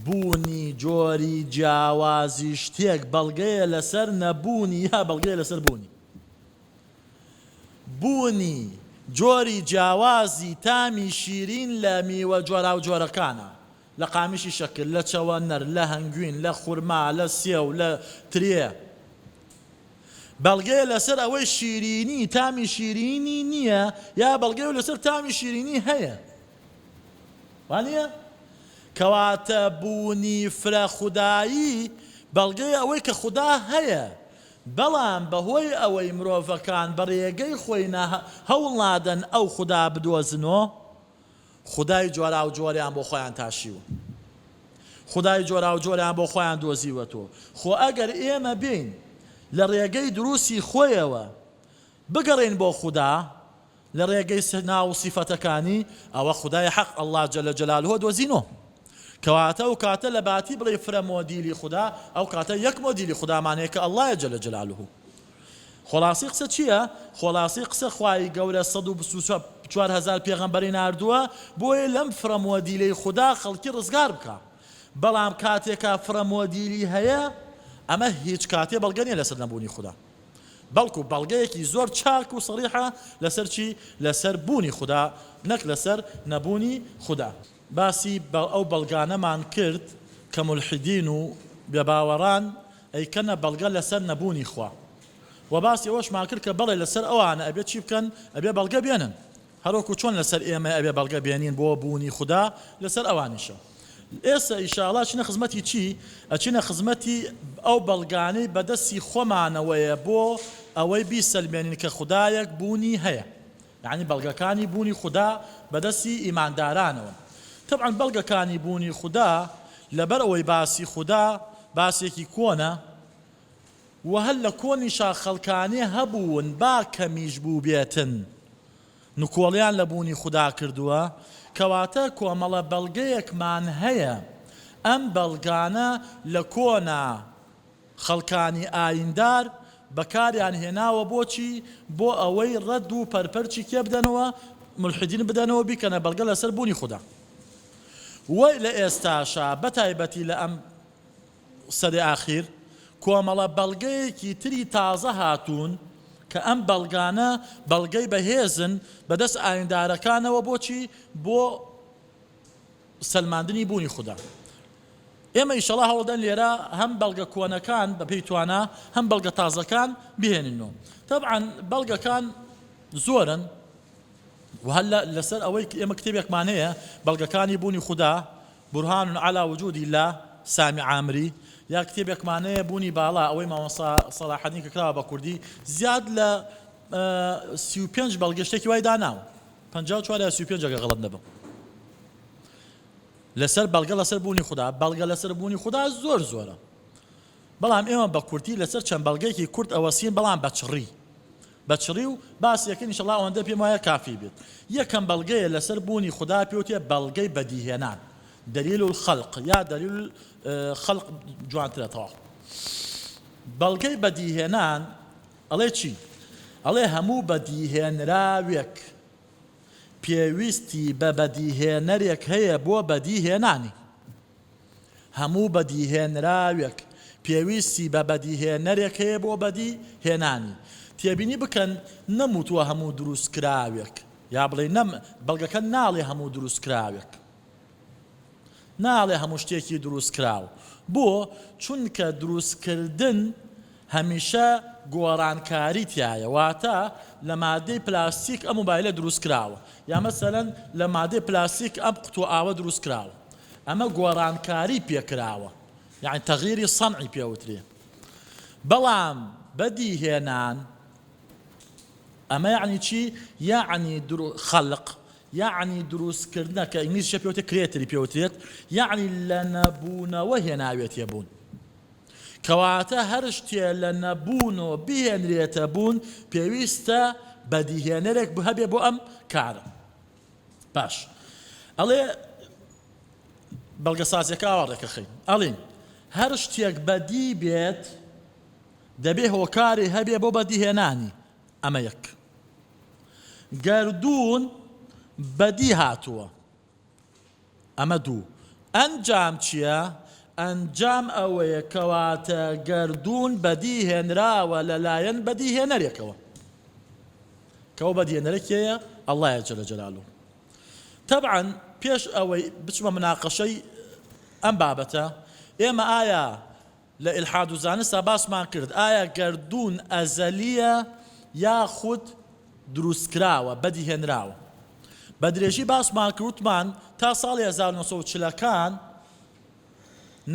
بوونی جۆری جیاوازی شتێک بەڵگەیە لەسەر نەبوونی یا بەڵگەیە لەسەر بوونی بوونی جۆری جیاوازی تامی شیرین لە میوە جۆرا و جۆرەکانە لە قامیشی شەکل لە چەوەنەر لە هەنگوین لە خورما لە سێو لە ترێ بەڵگەیە لەسەر ئەوەی شیرینی تامی شیرینی نییە یا بەڵگەیە لەسەر تامی شیرینی هەیە وانییە کەواتە بوونی فرە خودایی بەڵگەی ئەوەی کە خوددا هەیە بەڵام بەهۆی ئەوەی مرۆڤەکان بە ڕێگەی خۆی هەوڵ نادەن ئەو خوددا بدۆزنەوە خودای جۆرا و جۆریان بۆ خۆیان تاشیوە خودای جۆرا و جۆریان بۆ خۆیان دۆزیوەتەوە خۆ ئەگەر ئێمە بین لە ڕێگەی دروستی خۆیەوە بگەڕێن بۆ خوددا لريقي سنا وصفتكاني أو خداي حق الله جل جلاله دوزينه كواتا وكاتا لباتي بلي فرمودي خدا أو كاتا يكمودي خدا معناه الله جل جلاله خلاصی قسە چییە؟ خلاصی قسە خوای گەورە 124,000 پێغەمبەری ناردووە بۆیە لەم فرەمۆدیلەی خوددا خەڵکی ڕزگار بکە. بەڵام کاتێکا فرەمۆدیلی هەیە ئەمە هیچ کاتێ بەڵگە نیە لەسەر نەبوونی خوددا. بەڵکو بەڵگەیەکی زۆر چاک و سەریحە لەسەر چی؟ لەسەر بوونی خوددا نەک لەسەر نەبوونی خوددا. باسی ئەو بەڵگانەمان کرد کە مولحیدین و بێباوەڕان ئەیکەنە بەڵگە لەسەر نەبوونی خوا. وباسی ئەوەشمان کرد کە بەڵێ لەسەر ئەوانە ئەبێت چی بکەن؟ ئەبێ بەڵگە بێنن. هەروەکو چۆن لەسەر ئێمە ئەبێ بەڵگە بێنین بۆ بوونی خوددا لەسەر ئەوانیشە. ئێستا ئینشاءڵڵا چینە خزمەتی چی؟ ئەچینە خزمەتی ئەو بەڵگانەی بەدەستی خۆمانەوەیە بۆ ئەوەی بیسەلمێنین کە خودایەک بوونی هەیە. یعنی بەڵگەکانی بوونی خوددا بەدەستی ئیماندارانەوە. طبعاً بەڵگەکانی بوونی خوددا لەبەر ئەوەی باسی خوددا باسێکی کۆنە وهل لە کۆنیشا خەڵکانێ هەبوون با کەمیش بوو بێتن نکۆڵیان لە بوونی خوددا کردووە کەواتە کۆمەڵە بەڵگەیەکمان هەیە ئەم بەڵگانە لە کۆنا خەڵکانی ئایندار بەکاریان هێناوە بۆچی؟ بۆ ئەوەی ڕەد و پەرپەرچی کێ بدەنەوە؟ مولحیدین بدەنەوە بیکەنە بەڵگە لەسەر بوونی خوددا. وەی لە ئێستاشا بەتایبەتی لە ئەم سەدەی ئاخیر کۆمەڵە بەڵگەیەکی تری تازە هاتوون کە ئەم بەڵگانە بەڵگەی بەهێزن بەدەست ئایندارەکانەوە بۆچی؟ بۆ سەلماندنی بوونی خوددا. ئێمە ئینشەڵڵا هەوڵدەن لێرە هەم بەڵگە کۆنەکان بەپێی توانە هەم بەڵگە تازەکان بهێنینەوە. طبعاً بەڵگەکان زۆرن وهل لەسەر ئەوەی ئێمە کتێبێکمان هەیە بەڵگەکانی بوونی خوددا بورهان على وجود الله سامی عامری یا کتێبێکمانەیە بوونی باڵا ئەوەی مامۆستا سەلاحەدین کە کراوە بە کوردی زیاد لە 35 بەڵگە شتێکی وای داناوە 54 یا 35 ئەگەر غەڵەت نەبم لەسەر بەڵگە لەسەر بوونی خوددا. بەڵگە لەسەر بوونی خوددا زۆر زۆرە بەڵام ئێمە بە کورتی لەسەر چەند بەڵگەیەکی کورت ئەوەسین بەڵام بەچڕی و باسیەکەن ئینشەڵڵا ئەوەندە پێم وایە کافی بێت. یەکەم بەڵگەیە لەسەر بوونی خوددا پێوتێ بەڵگەی بەدیهێنان دلیل الخلق یا دلیل خلق جوانترێتەوە. بەڵگەی بەدیهێنان ئەڵێ چی؟ ئەڵێ هەموو بەدیهێنراوێک پێویستی بە بەدیهێنەرێک هەیە بۆ بەدیهێنانی. هەموو بەدیهێنراوێک پێویستی بە بەدیهێنەرێک هەیە بۆ بەدیهێنانی. تێبینی بکەن نەموتووە هەموو دروستکراوێک یا بڵێ بەڵگەکە ناڵێ هەموو دروستکراوێک ناڵێ هەموو شتێکی دروست کراوە. بۆ چونکە دروستکردن هەمیشە گۆڕانکاری تایە واتە لە مادەی پلاستیک ئەم مۆبایلە دروست کراوە یا مەسەلەن لە مادەی پلاستیک ئەم قوتووە ئاوە دروست کراوە ئەمە گۆڕانکاری پێکراوە یعنی تەغییری سەنعی پێوترێ. بەڵام بەدیهێنان ئەمە یعنی چی؟ یعنی خەلق یعنی دروستکردنە کە ئینگلیزیشە پێوتێت کرێتری پێوترێت یعنی لە نەبوونەوە هێناوێتە بوون کەواتە هەر شتێ لە نەبوونەوە بهێنرێتە بوون پێویستە بەدیهێنەرێک هەبێ بۆ ئەم کارە. باش ئەڵێ بەڵگە سازیەکە ئاوەڕێکەخەین ئەڵێن هەر شتێک بەدی بێت دەبێ هۆکاری هەبێ بۆ بەدیهێنانی. ئەمە یەک. گەردوون بەدی هاتووە ئەمە دوو. ئەنجام چییە؟ ئەنجام ئەوەیە کەواتە گەردوون بەدیهێنراوە لەلایەن بەدیهێنەرێکەوە کەەوە بەدیهێنەرێکەیە ئەڵڵایە جەلە جەلالوه. طبعاً پێش ئەوەی بچمە مناقەشەی ئەم بابەتە ئێمە ئایا لە ئیلحاد و زانستە باسمان کرد ئایا گەردوون ئەزەلیە یاخود دروستکراوە بەدیهێنراوە؟ بە درێژی باسمان کردمان تا ساڵی 1940کان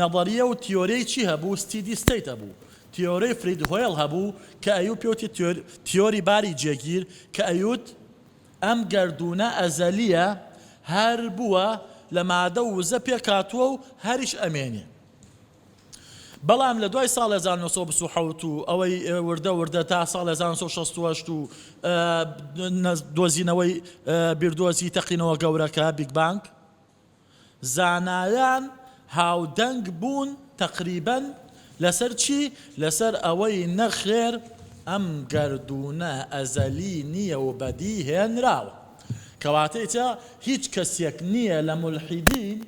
نەظەریە و تیۆرەی چی هەبوو؟ ستیدی ستەیت هەبوو. تیۆرەی فرید هۆیل هەبوو کە ئەیوت پێوتی تیۆری باری جێگیر کە ئەیوت ئەم گەردوونە ئەزەلیە هەر بووە لە مادە و وزە پێکاتووە و هەریش ئەمێنێ. بەڵام لە دوای ساڵ 1970 و ئەوەی وردە تا ساڵ 1960 و دۆزینەوەی بیردۆزی تەقینەوە گەورەکە بیگ بانگ زانایان هاودەنگ بوون تقریبا لەسەر چی؟ لەسەر ئەوەی نەخێر ئەم گەردونە ئەزەلی نییە و بەدی هێنراوە کەواتەیە هیچ کەسێک نییە لە مولحیدین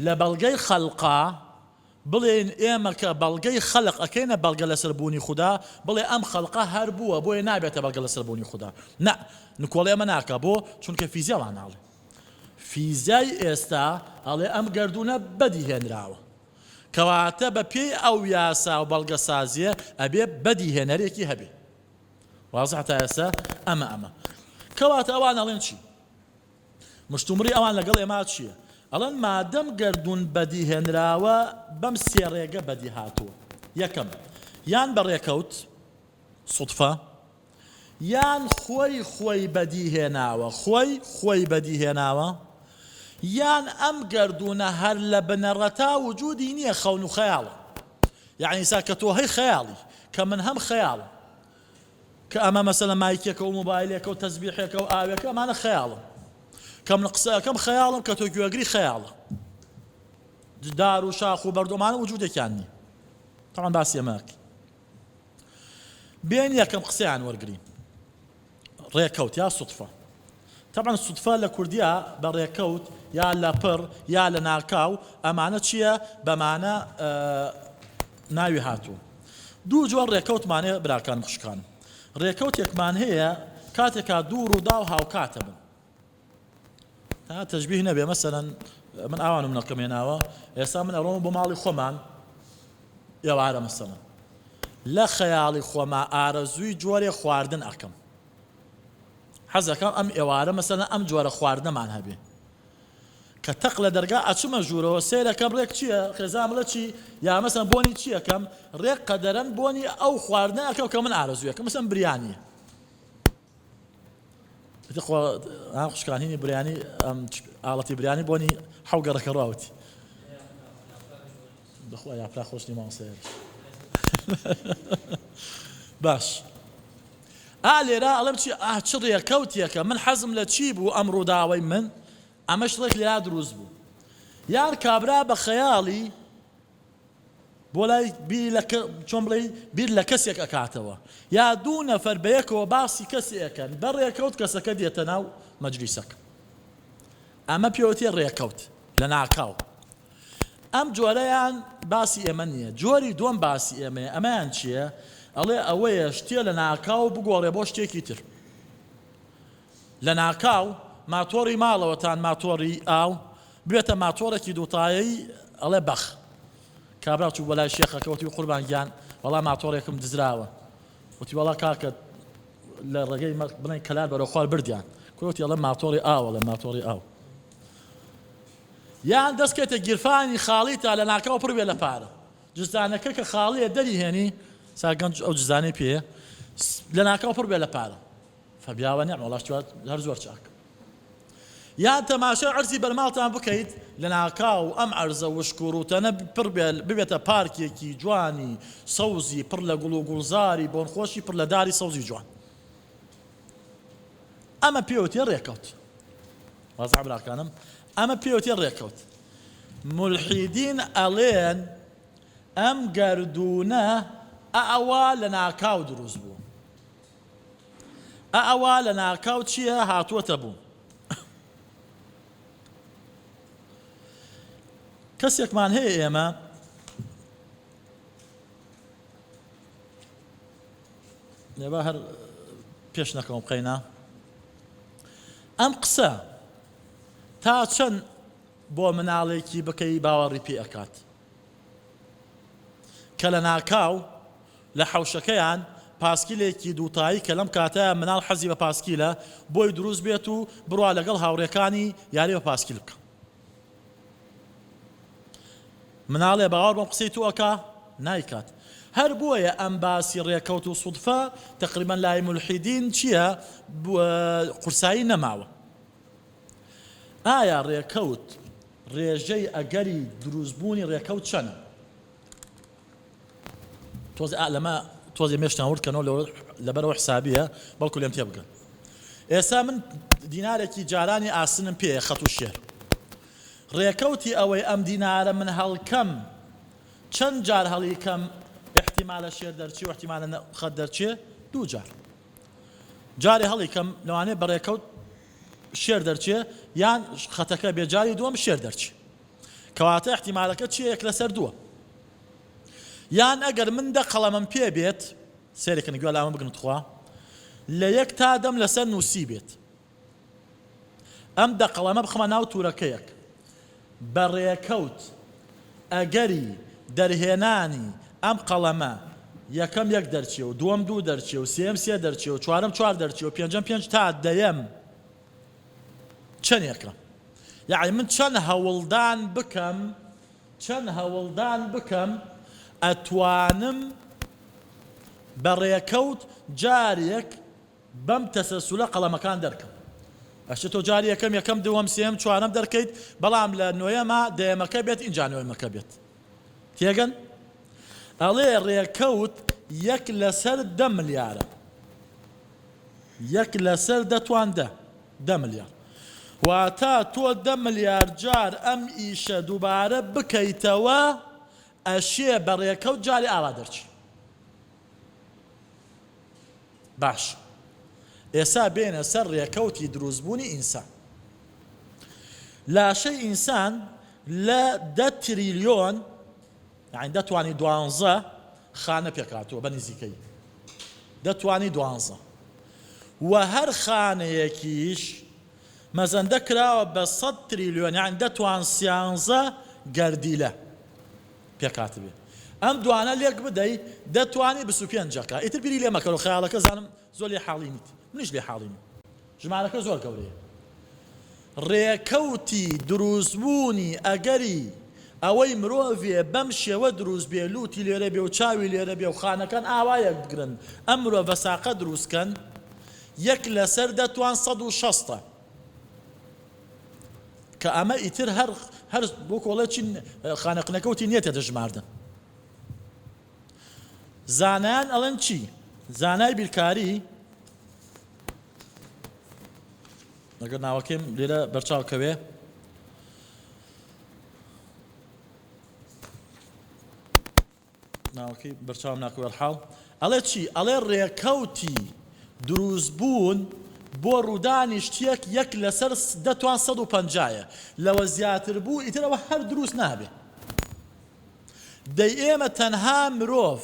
لە بەڵگەی خەڵقا بڵێن ئێمە کە بەڵگەی خەڵق ئەکەینە بەڵگە لەسەر بوونی خوددا بڵێ ئەم خەڵقا هەر بووە بۆیە نابێتە بەڵگە لەسەر بوونی خوددا نە نکۆڵێ ئەمە ناکە بۆ چونکە فیزیاوان ناڵێ فیزیای ئێستا ئەڵێ ئەم گەردونە بەدی هێنراوە کەواتە بە پێی ئەو یاسا و بەڵگە سازیە ئەبێ بەدی هێنەرێکی هەبێ وازح تا ئێستا ئەمە کەواتە ئەوان ئەڵێن چی مشتومڕی ئەوان لەگەڵ ئێمە چییە ئەڵێن مادەم گەردون بەدی هێنراوە بەم سێ ڕێگە بەدی هاتووە یەکەم یان بەڕێکەوت سوتفە یان خۆی بەدی هێناوە خۆی بەدی هێناوە یان ئەم گەردونە هەر لە بنەڕەتا وجودی نییە خەون و خەیاڵە یعنی ئیسا کە تۆ هەی خەیاڵی کە من هەم خەیاڵم کە ئەمە مەسەلە مایکێکە و مۆبایلێکە و تەسبیحێکە و ئاوێکە ئەمانە خەیاڵم کە من قسەکەم خەیاڵم کە تۆ گوێگری خەیاڵە دار و شاخ و بەردۆمانە وجودێکیان نییە طبعا باسی ئەمەکە بێن یەکەم قسەیان وەرگرین ڕێکەوت یا سوتفە طبعا سوتفە لە کوردیا بە ڕێکەوت یا لە پڕ یا لە ناکاو ئەمانە چییە بەمانە ناوی هاتوو دوو جۆر ڕێکەوتمانەیە براکان خوشکان ڕێکەوتێکمان هەیە کاتێکا دوو ڕوودا و هاوکاتە بن تا تەشبیه نەبێ مەسەلەن من ئاوانم نەکەمێناوە ئێستا من ئەڕۆم بۆ ماڵی خۆمان ئێوارە مەسەلەن لە خەیاڵی خۆما ئارەزووی جۆرێ خواردن ئەکەم حەزەکەم ئەم ئێوارە مەسەلەن ئەم جۆرە خواردنەمان هەبێ کە تەق لە دەرگا ئەچمە ژوورەوە سیرەکەم ڕێک چییە خێزام لە چی یا مەسەلەن بۆنی چیەکەم ڕێک قەدەرەن بۆنی ئەو خواردنە ئەکەم کە من ئارەزوویەکەم مەسەلەن بریانیە خوشکان هینی بریانی ئاڵەتی بریانی بۆنی حەوگەڕەکە ڕاوتی بخوا یاپرا خۆشنی ماوسەیە باش لێرە ئەڵێم چی چ ڕێکەوتێکە من حەزم لە چی بوو ئەم ڕووداوەی من ئەمەش ڕێک لێرا دروست بوو یان کابرا بە خەیاڵی بۆ لای چۆن بڵێ بیر لە کەسێک ئەکاتەوە یا دوو نەفەر بەیەکەوە باسی کەسێکەکەن بە ڕێکەوت کەسەکە دێتە ناو مەجلیسەکە ئەمە پێوتێ ڕێکەوت لە ناکاو ئەم جۆرەیان باسی ئێمە نییە جۆری دووەم باسی ئێمەیە ئەمەیان چییە ئەڵێ ئەوەیە شتێ لە ناکاو بگۆڕێ بۆ شتێکی تر لە ناکاو ماتۆڕی ماڵەوەتان ماتۆڕی ئاو بێتە ماتۆڕێکی دووتایەی ئەڵێ بەخ کابرا چوو بەلای شێخەکە وتی قوربان گیان وەڵا ماتۆڕێکم دزراوە وتی وەڵا کاکە لە ڕێگەی بڵێن کەلار بەرەو خوار بردیان کوتی ئەڵێ ماتۆڕی ئاوە لە ماتۆڕی ئاو یان دەستکێتە گیرفانی خاڵی تا لە ناکاو پڕ بێ لە پارە جزدانەکە کە خاڵیە دەریهێنی ساگەنج ئەو جزدانەی پێیە لە ناکاو پڕ بێ لە پارە فەبیاوە نێ وەڵا هەر زۆر چاکە یان تەماشای عەرزی بەرماڵتان بکەیت لە ناکاو ئەم عەرزە وشکوروتەنە پڕ ببێتە پارکێکی جوانی سەوزی پڕ لە گوڵ و گوڵزاری بۆنخۆشی پڕ لە داری سەوزی جوان ئەمە پێوتێ ڕێکەوت وازع براکانم ئەمە پێوتێ ڕێکەوت مولحیدین ئەڵێن ئەم گەردونە ئەوە لە ناکاو دروست بوو ئەوە لە ناکاو چییە هاتووەتە بوو کەسێکمان هەیە ئێمە نێبا هەر پێش نەکەم بقەینە ئەم قسە تا چەند بۆ مناڵێکی بکەی باوەڕی پێ ئەکات کە لە ناکاو لە حەوشەکەیان پاسکیلێکی دووتایی کە لەم کاتەیە مناڵ حەزی بە پاسکیلە بۆی دروست بێت و بڕوا لەگەڵ هاوڕێکانی یاری بە پاسکیل بکە مناڵێ باوەڕ بەم قسەی تۆ ئەکا نایکات هەر بۆیە ئەم باسی ڕێکەوت و سودفە تقریبا لای مولحیدین چییە قورسایی نەماوە ئایا ڕێکەوت ڕێژەی ئەگەری دروستبوونی ڕێکەوت چەنە؟ لەمە تۆزی مێشتان وردکەنەوە لەبەرەوە حسابیە بەڵکو لێم تێبگەن. ئێستا من دینارێکی جارانی ئاسنم پێیە خەت و شێر. ڕێکەوتی ئەوەی ئەم دینارە من هەڵکەم چەند جار هەڵیکەم احتیمالە شێر دەرچی و احتیمالە خەت دەرچێ؟ 2 جار. جارێ هەڵیکەم لەوانەیە بە ڕێکەوت شێر دەرچێ یان خەتەکە بێجاری دووەم شێر دەرچێ. کەواتە احتیمالەکە چیە؟ 1 لەسەر 2. یان ئەگەر من دە قەڵەمم پێ بێت سێرێکن گوێ لامە بگن خوا لە 1 تا 10 لەسەر نووسی بێت. ئەم دە قەڵەمە بخەمە ناو تورەکەیەک بە ڕێکەوت ئەگەری دەرهێنانی ئەم قەڵەمە یەکەم 1 دەرچێ و دووەم 2 دەرچێ و سێم 3 دەرچێ و چوارەم 4 دەرچێ و پێنجەم 5 تا 10ەم چەندێکە؟ یعنی من چەند هەوڵدان بکەم ئەتوانم بە ڕێکەوت جارێک بەم تەسەلسولە قەڵەمەکان دەرکەم. ئەشتە تۆ جاری یەکەم دووەم سێم چوارەم دەرکەیت بەڵام لە نوێیەمە دەیەمەکە بێت اینجا نوێیەمەکە بێت. تێگەن؟ ئەڵێ ڕێکەوت 1 لەسەر 10 ملیارە. 1 لەسەر دەتوان 10 ملیار. واتە تۆ 10 ملیار جار ئەم ئیشە دووبارە بکەیتەوە ئەشێ بە ڕێکەوت جاری ئاوا دەرچی. باش. ئێسا بێنە سەر ڕێکەوتی دروستبوونی ئینسان. لاشەی ئینسان لە 10 تریلیۆن یعنی دەتوانی 12 خانە پێکاتەوە بە نزیکەی. دەتوانی 12 و هەر خانەیەکیش مەزەندە کراوە بە 100 تریلیۆن یعنی دەتوان 13 گەردیلە پێکات بێت. ئەم دوانە لێک بدەی دەتوانی 25ەکە. ئیتر بیری لێ مەکەرەوە خەیاڵەکە زانم زۆر لێ حاڵی نیت. منیش لێ حاڵی نیت. ژمارەکە زۆر گەورەیە. ڕێکەوتی دروستبوونی ئەگەری ئەوەی مرۆڤێ بەم شێوە دروست بێ لوتی لێرە بێ و چاوی لێرە بێ و خانەکان ئاوایەک بگرن ئەم مرۆڤ بەساقە دروستکەن 1 لەسەر دەتوان 160. کە ئەمە ئیتر هەر بۆ کۆڵە چین خانەقنەکەوتی نیەتە دەژماردن. زانایان ئەڵێن چی؟ زانای بیرکاری ئەگەر ناوەکەم لێرە بەرچاوکەوێ ناوەکەی بەرچاوم ناکوێر حاڵ ئەڵێ چی؟ ئەڵێ ڕێکەوتی دروستبوون بۆ ڕوودانی شتێک 1 لەسەر دەتوان 150ە. لەوە زیاتر بوو ئیترەوە هەر دروست نابێ. دەی ئێمە تەنها مرۆڤ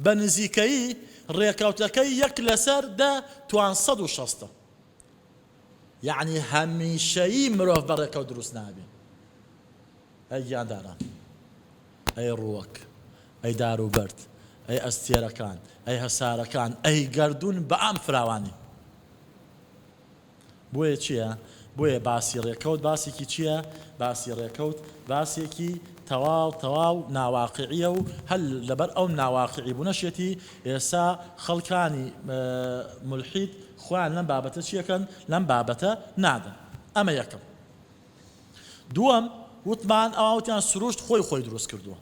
بە نزیکەیی ڕێکەوتەکەی 1 لەسەر دەتوان 160. یعنی هەمیشەیی مرۆڤ بە ڕێکەوت دروست نابێ. ئەی گیانداران، ئەی ڕووەک، ئەی داروبەرد، ئەی ئەستێرەکان، ئەی هەسارەکان، ئەی گەردوون بە ئام فراوانی. بۆیە چییە؟ بۆیە باسی ڕێکەوت باسێکی چییە؟ باسی ڕێکەوت باسێکی تەواو ناواقعیە و هەل لەبەر ئەو ناواقعی بوونەشێتی ئێستا خەڵکانی مولحید خۆیان لەم بابەتە چیەکەن؟ لەم بابەتە نادەن. ئەمە یەکەم. دووەم وتمان ئەوەوتیان سروشت خۆی دروست کردووە.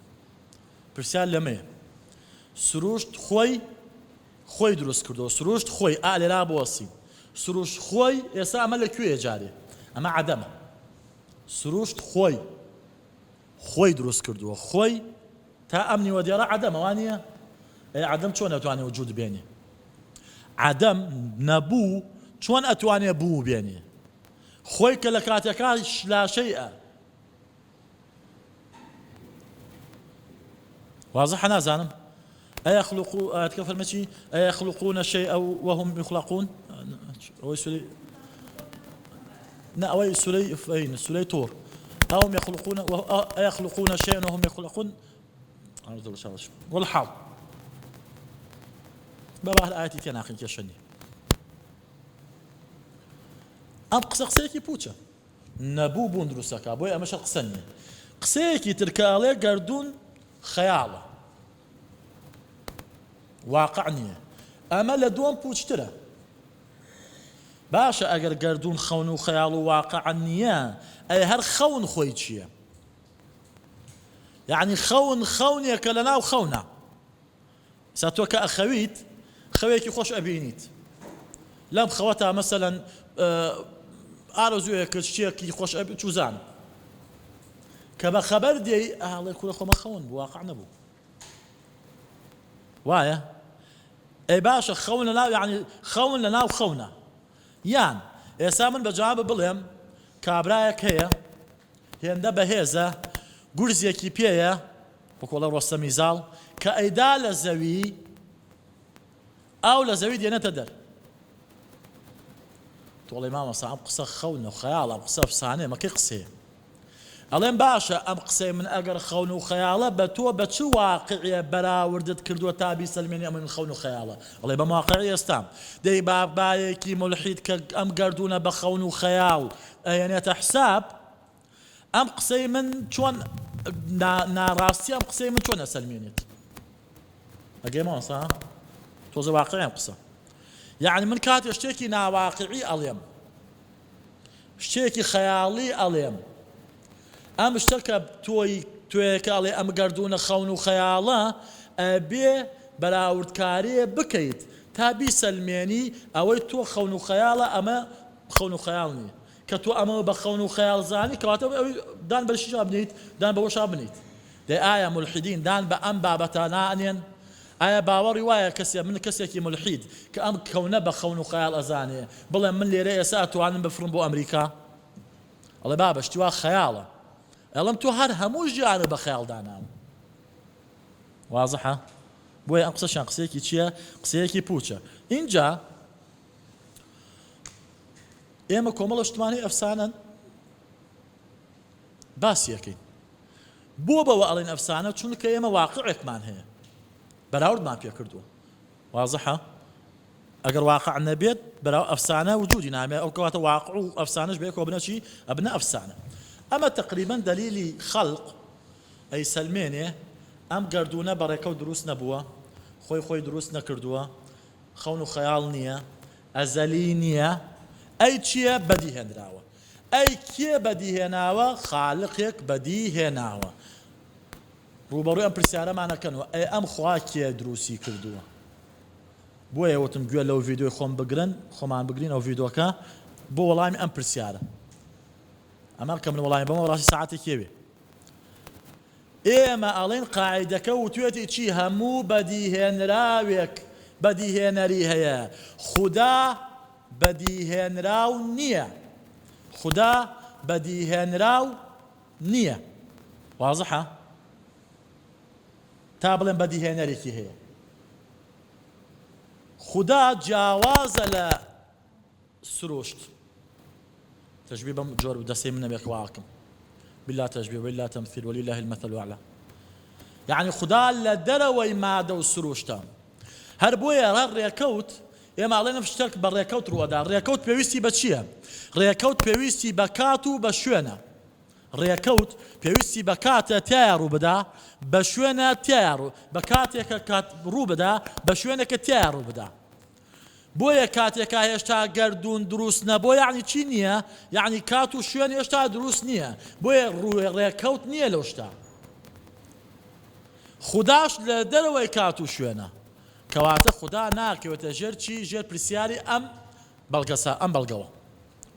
پرسیار لەمەیە. سروشت خۆی دروست کردووە. سروشت خۆی ئالێرا بۆسی. سروشت خۆی ئێستا ئەمە لەکوێیە جارێ؟ ئەمە عەدەمە. سروشت خۆی دروست کردووە. خۆی تا ئەم نیوە دێڕە عەدەمە وانە؟ عەدەم چۆن ئەتوانێ وجود بێنێ؟ عەدەم نەبوو چۆن ئەتوانێ بوو بێنێ؟ خۆی کە لە کاتێکا لاشەیە. واضحە نازانم. ئەیەخلقو فەرمەچی ئەیەخلقونە شەیئا وەهم یخلقون. ئەوەی سورەی ئەوەی سورەی تۆر. ئەوهم ئەیەخلقونە شەیئا وەهم یخلقون. والحاڵ بەبار ئاەتی تێ ناقین کێشەنی. ئەم قسەیەکی پوچە. نەبوو بوون دروستەکە بۆی ئەمەشە قسە نییە. قسەیەکی ترکاڵێ گەردوون خەیاڵە. واقع نییە. ئەمە لە دووەم پوچترە. باشە ئەگەر گەردوون خەون و خەیاڵ و واقع نییە ئەی هەر خەون خۆی چییە؟ یعنی خەونێکە لە ناو خەونە. سا تۆ کە ئەخەویت خەوێکی خۆش ئەبینیت لەم خەوەتا مەسەلەن ئارەزوویە کرد شتێکی خۆش چوزان کە بە خەبەر دێی ئاڵێ کوورە خۆمە خەون بوو واقع نەبوو وایە؟ ئەی باشە خەون لە ناو یعنی خەون لە ناو خەونە. یان ئێستا من بەجواب بڵێم کابرایەک هەیە هێندە بەهێزە گورزێکی پێیە بەکۆڵە ڕۆستەمی زاڵ کە ئەیدا لە زەوی ئاو لە زەوی دێنێتە دەر. تۆڵێ مامەسا ئەم قسە خەونە و خەیاڵە ئەم قسە ئەفسانەیە مەکەی قسەیە؟ ئەڵێم باشە ئەم قسەی من ئەگەر خەون و خەیاڵە بە تۆ بە چ واقعیە بەراوردت کردووە تا بیسەلمێنی ئەمە من خەون و خەیاڵە؟ ئەڵێ بەم واقعی ئێستام دەی بابایەکی مولحید کە ئەم گەردوونە بە خەون و خەیاڵ ئەیەنێتە حساب ئەم قسەی من چۆن ناڕاستی ئەم قسەی من چۆن ئەسەلمێنێت؟ ئەگەیمەوە سا تۆزە واقعی ئەم قسە. یعنی من کاتێ شتێکی ناواقعی ئەڵێم شتێکی خەیاڵی ئەڵێم ئەم شتە کە توێکە ئەڵێ ئەم گەردوونە خەون و خەیاڵە ئەبێ بەراوردکاریە بکەیت تا بیسەلمێنی ئەوەی تۆ خەون و خەیاڵە ئەمە خەون و خەیاڵ نییە کە تۆ ئەمە بە خەون و خەیاڵ زانی کەواتە ئەوی دان بە شیشا بنیت دان بەوەشا بنیت. دەی ئایا مولحیدین دان بە ئەم بابەتە نانێن؟ ئایا باوەڕی وایە کەسێ من کەسێکی مولحید کە ئەم کەونە بە خەون و خەیاڵ ئەزانێ بڵێ من لێرە ئێستا ئەتوانم بفرم بۆ ئەمریکا؟ ئەڵێ بابە شتی وا خەیاڵە. ئەڵم تۆ هەر هەموو ژیانە بە خەیاڵ داناوە. وازحە؟ بۆیە ئەم قسەشان قسەیەکی چییە؟ قسەیەکی پوچە. اینجا ئێمە کۆمەڵە شتمانەی ئەفسانەن باسیەکەین. بۆ بەوە ئەڵێن ئەفسانە چونکە ئێمە واقعێکمان هەیە بەراوردمان پێ کردووە. وازحە؟ ئەگەر واقع نەبێت بەراو ئەفسانە وجودی نامێ ئەو کەواتە واقع و ئەفسانەش بەیەکەوە بنە چی؟ ئەبنە ئەفسانە. ئەمە تقریبا دلیلی خەڵق ئەی سەلمێنێ ئەم گەردوونە بەڕێکەوت دروست نەبووە خۆی دروست نەکردووە خەون و خەیاڵ نییە ئەزەلی نییە ئەی چییە؟ بەدیهێنراوە. ئەی کێ بەدیهێناوە؟ خالقێک بەدیهێناوە. ڕوبەڕووی ئەم پرسیارەمانەکەنەوە ئەی ئەم خوا کێ دروستی کردووە؟ بۆیە وتم گوێ لەو ڤیدۆی خۆم بگرن خۆمان بگرین ئەو ڤیدۆکە بۆ وەڵامی ئەم پرسیارە. ئەمە کە من وەڵامی بەمە ڕاستی ساعتێک کێوێ ئێمە ئەڵێن قاعیدەکە وتوێتی چی؟ هەموو بەدیهێنراوێک بەدیهێنەری هەیە خودا بەدیهێنراو نییە. خودا بەدیهێنراو نییە. وازحە؟ تا بڵێن بەدیهێنەرێکی هەیە. خودا جیاوازە لە سروشت. تشبيه بم جور بدسي من نبيك واقم بالله تشبيه بالله تمثيل ولله المثل الأعلى. يعني خدا لدروي ماده وسروشتام هربويا الريكوت ئێمە ئەڵێن شتێک بە ڕێکەوت ڕوەدا. ڕێکەوت پێویستی بە چییە؟ ڕێکەوت پێویستی بە کات و بە شوێنە. ڕێکەوت پێویستی بە کاتە تایە ڕوو بدا بە شوێنە تایە ڕوو بە کاتێکە کات ڕوو بدا بە شوێنێکە تایە ڕوو بدا. بۆیە کاتێکا هێشتا گەردوون دروست نەبووە یعنی چی نییە؟ یعنی کات و شوێن هێشتا دروست نییە. بۆیە ڕێکەوت نییە لەو شتا. خوداش لە دەرەوەی کات و شوێنە کەواتە خدا ناکەوێتە ژێر چی؟ ژێر پرسیاری ئەم بەڵگەسە ئەم بەڵگەوە.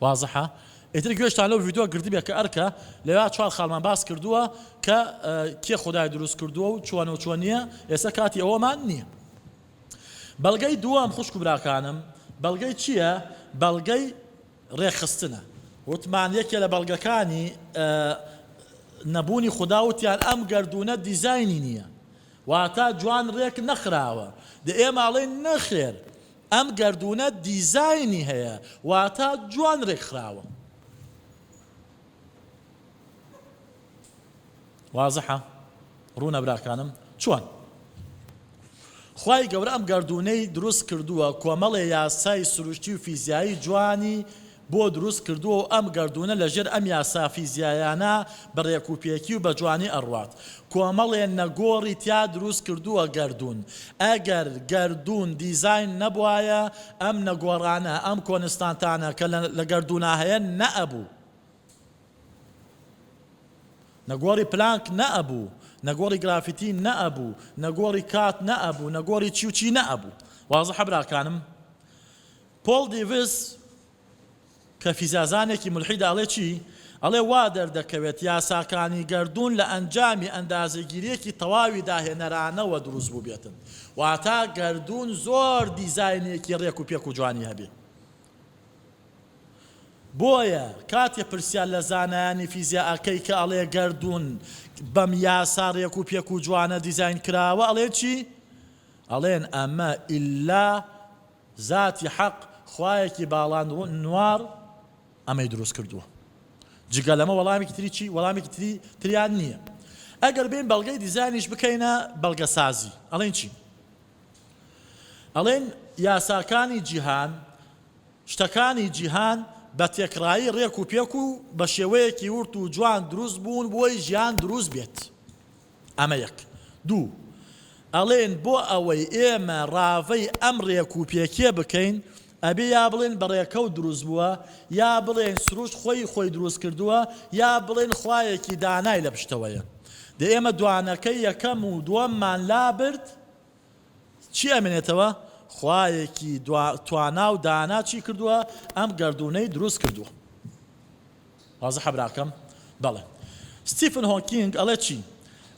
وازحە؟ ئیتر گوێشتان لەو ڤیدۆ گردی بێ کە ئەرکە لەوێ چوار خاڵمان باس کردووە کە کێ خدای دروست کردووە و چۆن و چۆن نییە. ئێستا کاتی ئەوەمان نییە. بەڵگەی دووەم خوشک و براکانم بەڵگەی چییە؟ بەڵگەی ڕێخستنە. وتمان یەکێ لە بەڵگەکانی نەبوونی خوداوتیان ئەم گەردوونە دیزاینی نییە واتە جوان ڕێک نەخراوە. ئێمە ئەڵێن نەخێر ئەم گەردوونە دیزاینی هەیە واتە جوان ڕێک خراوە. وازحە؟ ڕوونە براکانم چۆن؟ خوای گەورە ئەم گەردوونەی دروست کردووە کۆمەڵێ یاسای سروشتی و فیزیایی جوانی بۆ دروست کردووە و ئەم گەردونە لەژێر ئەم یاسا فیزیایانە بەڕێکوپێکی و بە جوانی ئەڕوات. کۆمەڵێن نەگۆڕی تیا دروست کردووە گەردون. ئەگەر گەردون دیزاین نەبوایە ئەم نەگۆڕانە ئەم کۆنستانتانە کە لە گەردونا هەیە نەئەبوو. نەگۆڕی پلانک نەئەبوو، نەگۆڕی گرافیتی نەئەبوو، نەگۆڕی کات نەئەبوو، نەگۆڕی چی و چی نەئەبوو. وازەحە براکانم؟ پۆڵ دیڤس کە فیزیازانێکی ملحیدا ئەڵێ چی؟ ئەڵێ وا دەردەکەوێت یاساکانی گەردون لە ئەنجامی ئەندازەگیریەکی تەواوی داهێنەرانەوە دروست بوو بێتن. واتە گەردون زۆر دیزاینێکی ڕێک و پێک و جوانی هەبێ. بۆیە کاتێ پرسیار لە زانایانی فیزیاکەی کە ئەڵێ گەردون بەم یاسا ڕێک و پێک و جوانە دیزاین کراوە، ئەڵێ چی؟ ئەڵێن ئەمە ئیلا ذاتی حەق خوایەکی باڵان نوار ئەمەی دروست کردووە. جگە لەمە وەڵامێکی تری چی؟ وەڵامێکی تریان نییە. ئەگەر بین بەڵگەی دیزاینیش بکەینە بەڵگە سازی، ئەڵێن چی؟ ئەڵێن یاساکانی جیهان، شتەکانی جیهان بە تێکڕایی ڕێک و پێک و بە شێوەیەکی ورد و جوان دروست بوون بۆی ژیان دروست بێت. ئەمە یەک. دوو، ئەڵێن بۆ ئەوەی ئێمە ڕاوەی ئەم ڕێک و پێکێ بکەین ئەبێ یا بڵێن بەڕێکەوت دروست بووە، یا بڵێن سروش خۆی دروست کردووە، یا بڵێن خوایەکی دانای لە پشتەوەیە. دە ئێمە دوانەکەی یەکەم و دووەممان لابرد چی ئەمێنێتەوە؟ خوایەکی توانا و دانا چی کردووە؟ ئەم گەردونەی دروست کردووە. وازەحە براکەم؟ بەڵێ. ستیفن هۆکینگ ئەڵێ چی؟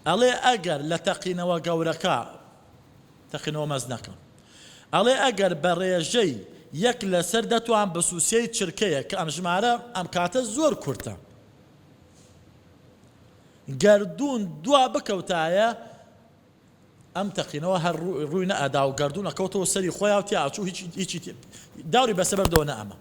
ئەڵێ ئەگەر لە تەقینەوە گەورەکە، تەقینەوە مەزنەکە، ئەڵێ ئەگەر بە ڕێژەی یەک لەسەر دەتوان بەسووسەی چرکەیە کە ئەم ژمارە ئەم کاتە زۆر کورتە، گەردون دوا بکەوتایە ئەم تەقینەوە هەر ڕووی نەئەدا و گەردون ئەکەوتەوە سەری خۆیان و تیاچوو هیچی داوری بەسەبەردەوە نەئەمە.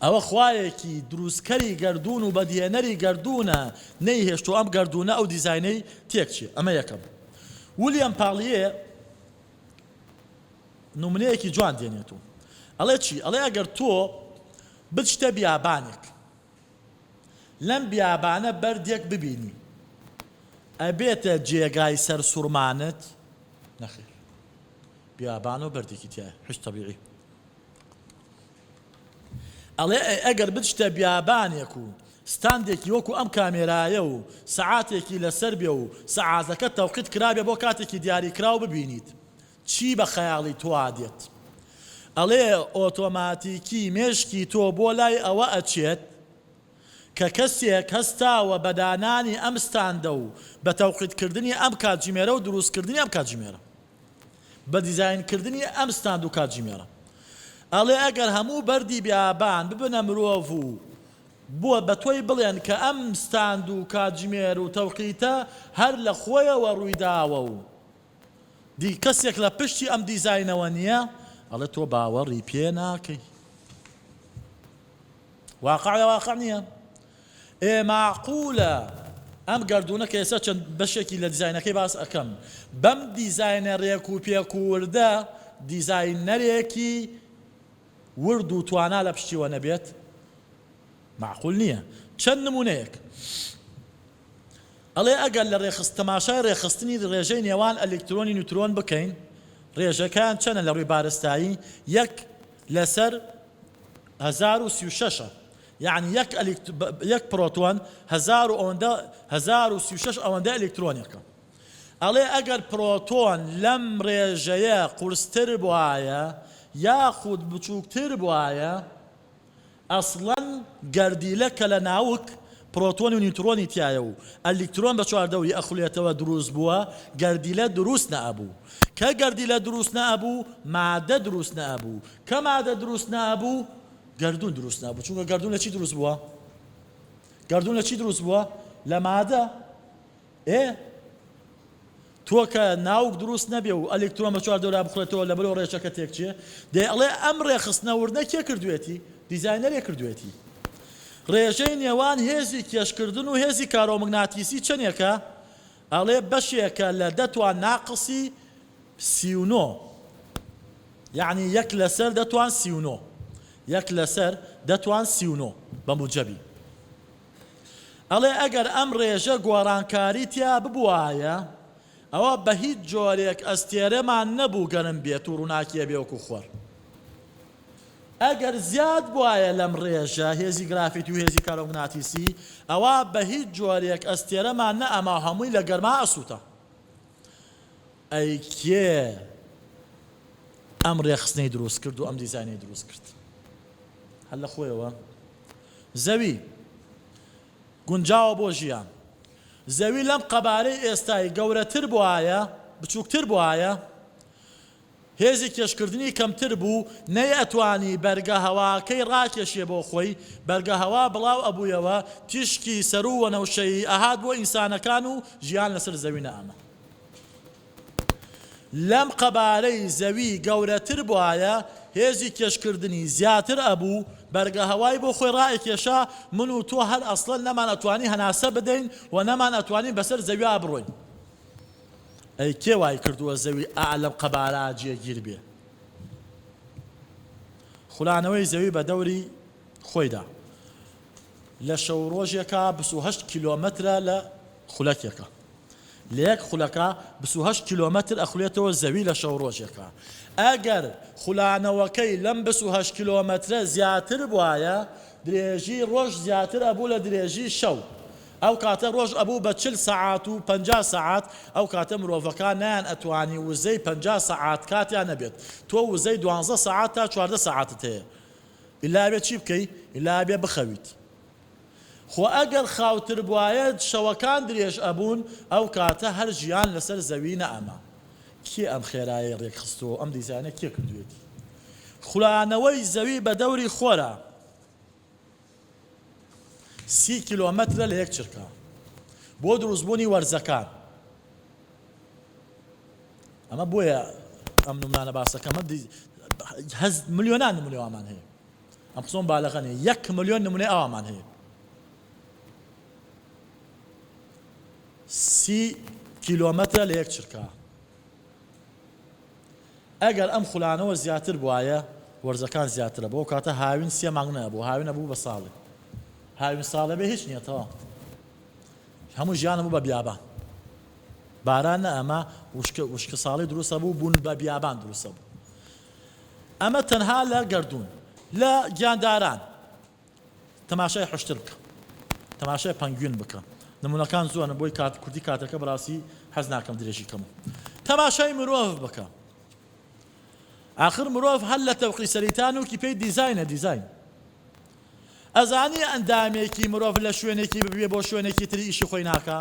ئەوە خوایەکی دروستکەری گەردون و بەدیێنەری گەردونە نەیهێشتۆ ئەم گەردونە ئەو دیزاینەی تێک چیە. ئەمە یەکەم. ویلیام پاڵیێ نمونەیەکی جوان دێنێت و ئەڵێ چی؟ ئەڵێ ئەگەر تۆ بچتە بیابانێک، لەم بیابانە بەردێک ببینی، ئەبێتە جێگای سەر سوورمانت؟ نەخێر. بیابان و بەردێکی تایە، هیچ تەبیعی. ئەڵێ ئەگەر بچتە بیابانێک و ستاندێکی وەکو ئەم کامێرایە و سەعاتێکی لەسەر بێ و سەعاتەکە تەوقیت کرابێ بۆ کاتێکی دیاریکراو ببینیت، چی بە خەیاڵی تۆ ئادێت؟ ئەڵێ ئۆتۆماتیکی مێشکی تۆ بۆ لای ئەوە ئەچێت کە کەسێک هەستاوە بە دانانی ئەم ستاندە و بە تەوقیتکردنی ئەم کاتژمێرە و دروستکردنی ئەم کاتژمێرە، بە دیزاینکردنی ئەم ستاند و کاتژمێرە. ئەڵێ ئەگەر هەموو بەردی بیابان ببنە مرۆڤ و بووە بە تۆی بڵێن کە ئەم ستاند و کاتژمێر و تەوقیتە هەر لە خۆیەوە ڕوویداوە و کەسێک لە پشتی ئەم دیزاینەوە نییە، ئەڵێ تۆ باوەڕی پێ ناکەی. واقع نییە. معقولە ئەم گەردونە کە ئێستا چەند بەشێکی لە دیزاینەکەی باس ئەەکەم، بەم دیزاینە ڕێک و پێک و وردە دیزاینەرێکی ورد و توانا لە پشتیوە نەبێت؟ معقول نییە. چەند نمونەیەک ئەڵێ ئەگەر لە تەماشای ڕێخستنی ڕێژەی نێوان ئەلکترۆنی نیوترۆن بکەین، ڕێژەکان چەنە لە ڕووی بارستایی؟ 1/1036، یعنی یەک پرۆتۆن 1036 ئەوەندە ئەلکترۆنێکە. ئەڵێ ئەگەر پرۆتۆن لەم ڕێژەیە قورستر بوایە یاخود بچووکتر بوایە، ئەسڵەن گەردیلە کە لە ناوک پرۆتۆن و نیوترۆنی تایە و ئەلکترۆن بە چواردەوری ئەخولێتەوە دروست بووە، گەردیلە دروست نەئەبوو. کە گەردیلە دروست نەئەبوو مادە دروست نەئەبوو، کە مادە دروست نەئەبوو گەردون دروست نەبوو. چونکە گەردون لە چی دروست بووە؟ گەردون لە چی دروست بووە؟ لە مادە. تۆ کە ناوک دروست نەبێ و ئەلکترۆن بە چواردەوری بخڵێتەوە لە بەرەو ڕێچەکە تێک چیە؟ دەیڵێ ئەم ڕێخستنەوردە کێ کردوێتی؟ دیزاینەرێ کردوێتی. ڕێژەی نێوان هێزی کێشکردن و هێزی کارۆمەگناتیسی چەندێکە؟ ئەڵێ بەشێکە لە 10⁻39، یعنی 1/1039، یەک لەسەر دەتوان 39 بە موجەبی. ئەڵێ ئەگەر ئەم ڕێژە گۆڕانکاری تیا ببوایە ئەوە بە هیچ جۆرێک ئەستێرەمان نەبوو گەرم بێت و ڕووناکیە بێوەکو خۆر. ئەگەر زیاد بواە لەم ڕێژە هێزی گرافیتی و هێزی کارۆمناتیسی ئەوە بە هیچ جۆرێک ئەستێرەمان نە ئەما هەمووی لە گەرما ئەسووتە. ئەی کێ ئەم ڕێخستنەی دروست کرد و ئەم دیزاینەی دروست کرد؟ هەر لە خۆیەوە زەوی گونجاوە بۆ ژیان. زەوی لەم قەبارەی ئێستای گەورەتر بواە بچووکتر بواە هێزی کێشکردنی کەمتر بوو نەی ئەتوانی بەرگە هەواکەی ڕاکێشێ بۆ خۆی بەرگە هەوا بڵاو ئەبوویەوە تیشکی سەر و وەنەوشەی ئەهات بۆ ئینسانەکان و ژیان لەسەر زەوی نەئەمە. لەم قەبارەی زەوی گەورەتر بواە هێزی کێشکردنی زیاتر ئەبوو بەرگە هەوای بۆ خۆی ڕائکێشا من و تۆ هەر ئەسڵەن نەمان ئەتوانی هەناسە بدەین و نەمان ئەتوانین بەسەر زەویا بڕۆین. ئەی کێ وای کردووە زەوی لەم قەبارە جێگیر بێ؟ خولانەوەی زەوی بە دەوری خۆیدا لە شەو ڕۆژێکە 28 کیلۆمەترە لە خولەکێکە. لە یەک خولەکە 28 کیلۆمەتر ئەخولێتەوە زەوی لە شەو ڕۆژێکە. ئەگەر خولانەوەکەی لەم 28 کیلۆمەترە زیاتر بواە درێژی ڕۆژ زیاتر ئەبوو لە درێژی شەو. ئەو کاتە ڕۆژ ئەبوو بە 40 سەعات و 50 سەعات ئەو کاتە مرۆڤەکان نیان ئەتوانی وزەی 50 سەعات کاتیان نەبێت. تۆ وزەی 12 سەعات تا 14 سەعاتت هەیە. ئیلا بێ چی بکەی؟ ئیلا بێ بخەویت. خۆ ئەگەر خاوتر بواە شەوەکان درێژ ئەبوون ئەو کاتە هەر ژیان لەسەر زەوی نەئەما. کێ ئەم خێرایە ڕێکخستەوە ئەم دیزاینە کێ کردوێتی؟ خولانەوەی زەوی بە دەوری خۆرە 30 کیلۆمەترە لە یەک چرکە بۆ دروستبوونی وەرزەکان. ئەمە بۆیە ئەم نمونانە باسەکەمە ملیۆنان نمونێ ئەوامان هەیە. ئەم قسۆم بالەغەنێ 1 ملیۆن نمونێ ئەوامان هەیە. 30 کیلۆمەترە لە یەک چرکە. ئەگەر ئەم خولانەوە زیاتر بواە وەرزەکان زیاترە بۆ کاتە هاوین 3 مانگ نەبوو هاوین نەبوو بە ساڵی. هاوین ساڵە بێ هیچ نییەتەوە هەموو ژیانە بوو بە بیابان. باران نە ئەمە وشکە ساڵی دروستە بوو بوون بە بیابان دروستە بوو. ئەمە تەنها لە گەردوون. لە گیانداران تەماشای حشتر بکە تەماشای پەنگوین بکە. نمونەکان زۆرن بۆی کوردی کاتەکە بەڕاستی حەز ناکەم درێژی کەم. تەماشای مرۆڤ بکە. آخر مرۆڤ هەر لە تەوقی سەریتان و کی پێی دیزاینە دیزاین. ئەزانی ئەندامێکی مرۆڤ لە شوێنێکی ببێ بۆ شوێنێکی تری ئیشی خۆی ناکە؟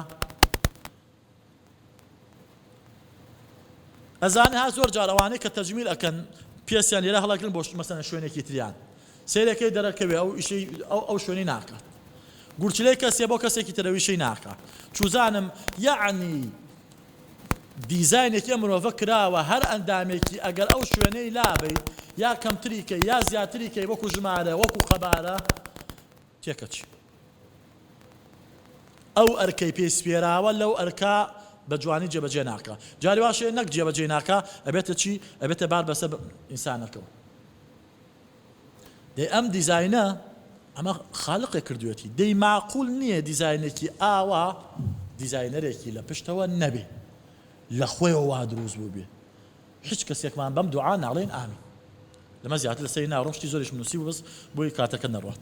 ئەزانی ها زۆر جار ئەوانەی کە تەجمیل ئەکەن پێسیان لێرە هەڵەگرن بۆ مەسەڵەن شوێنێکی تریان سیرەکەی دەرەکەوێ ئەو ئیشەی ئەو شوێنی ناکات. گورچلەی کەسێ بۆ کەسێکی ترەویشەی ناکات. چوزانم یعنی دیزاینێکی مرۆڤە کراوە هەر ئەندامێکی ئەگەر ئەو شوێنەی لابێت یا کەمتریکەی یا زیاتریکەی وەکو ژمارە وەکو قەبارە تێکەچی. ئەو ئەرکەی پێی سپێراوە لەو ئەرکا بە جوانی جێبەجێ ناکە. جاری واشەیە نەک جێبەجێ ناکە ئەبێتە چی؟ ئەبێتە بار بەسەر ئینسانەکەەوە. دەی ئەم دیزاینە ئەمە خاڵقێ کردوێتی. دەی معقول نییە دیزاینێکی ئاوا دیزاینەرێکی لە پشتەوە نەبێ لە خۆیەوە وا دروست بوو بێ. هیچ کەسێکمان بەم دوعا ناڵێن ئامین. لەمە زیاتر لەسەری ناڕۆم شتی زۆریش نووسی بەس بۆی کاتەکە نەڕات.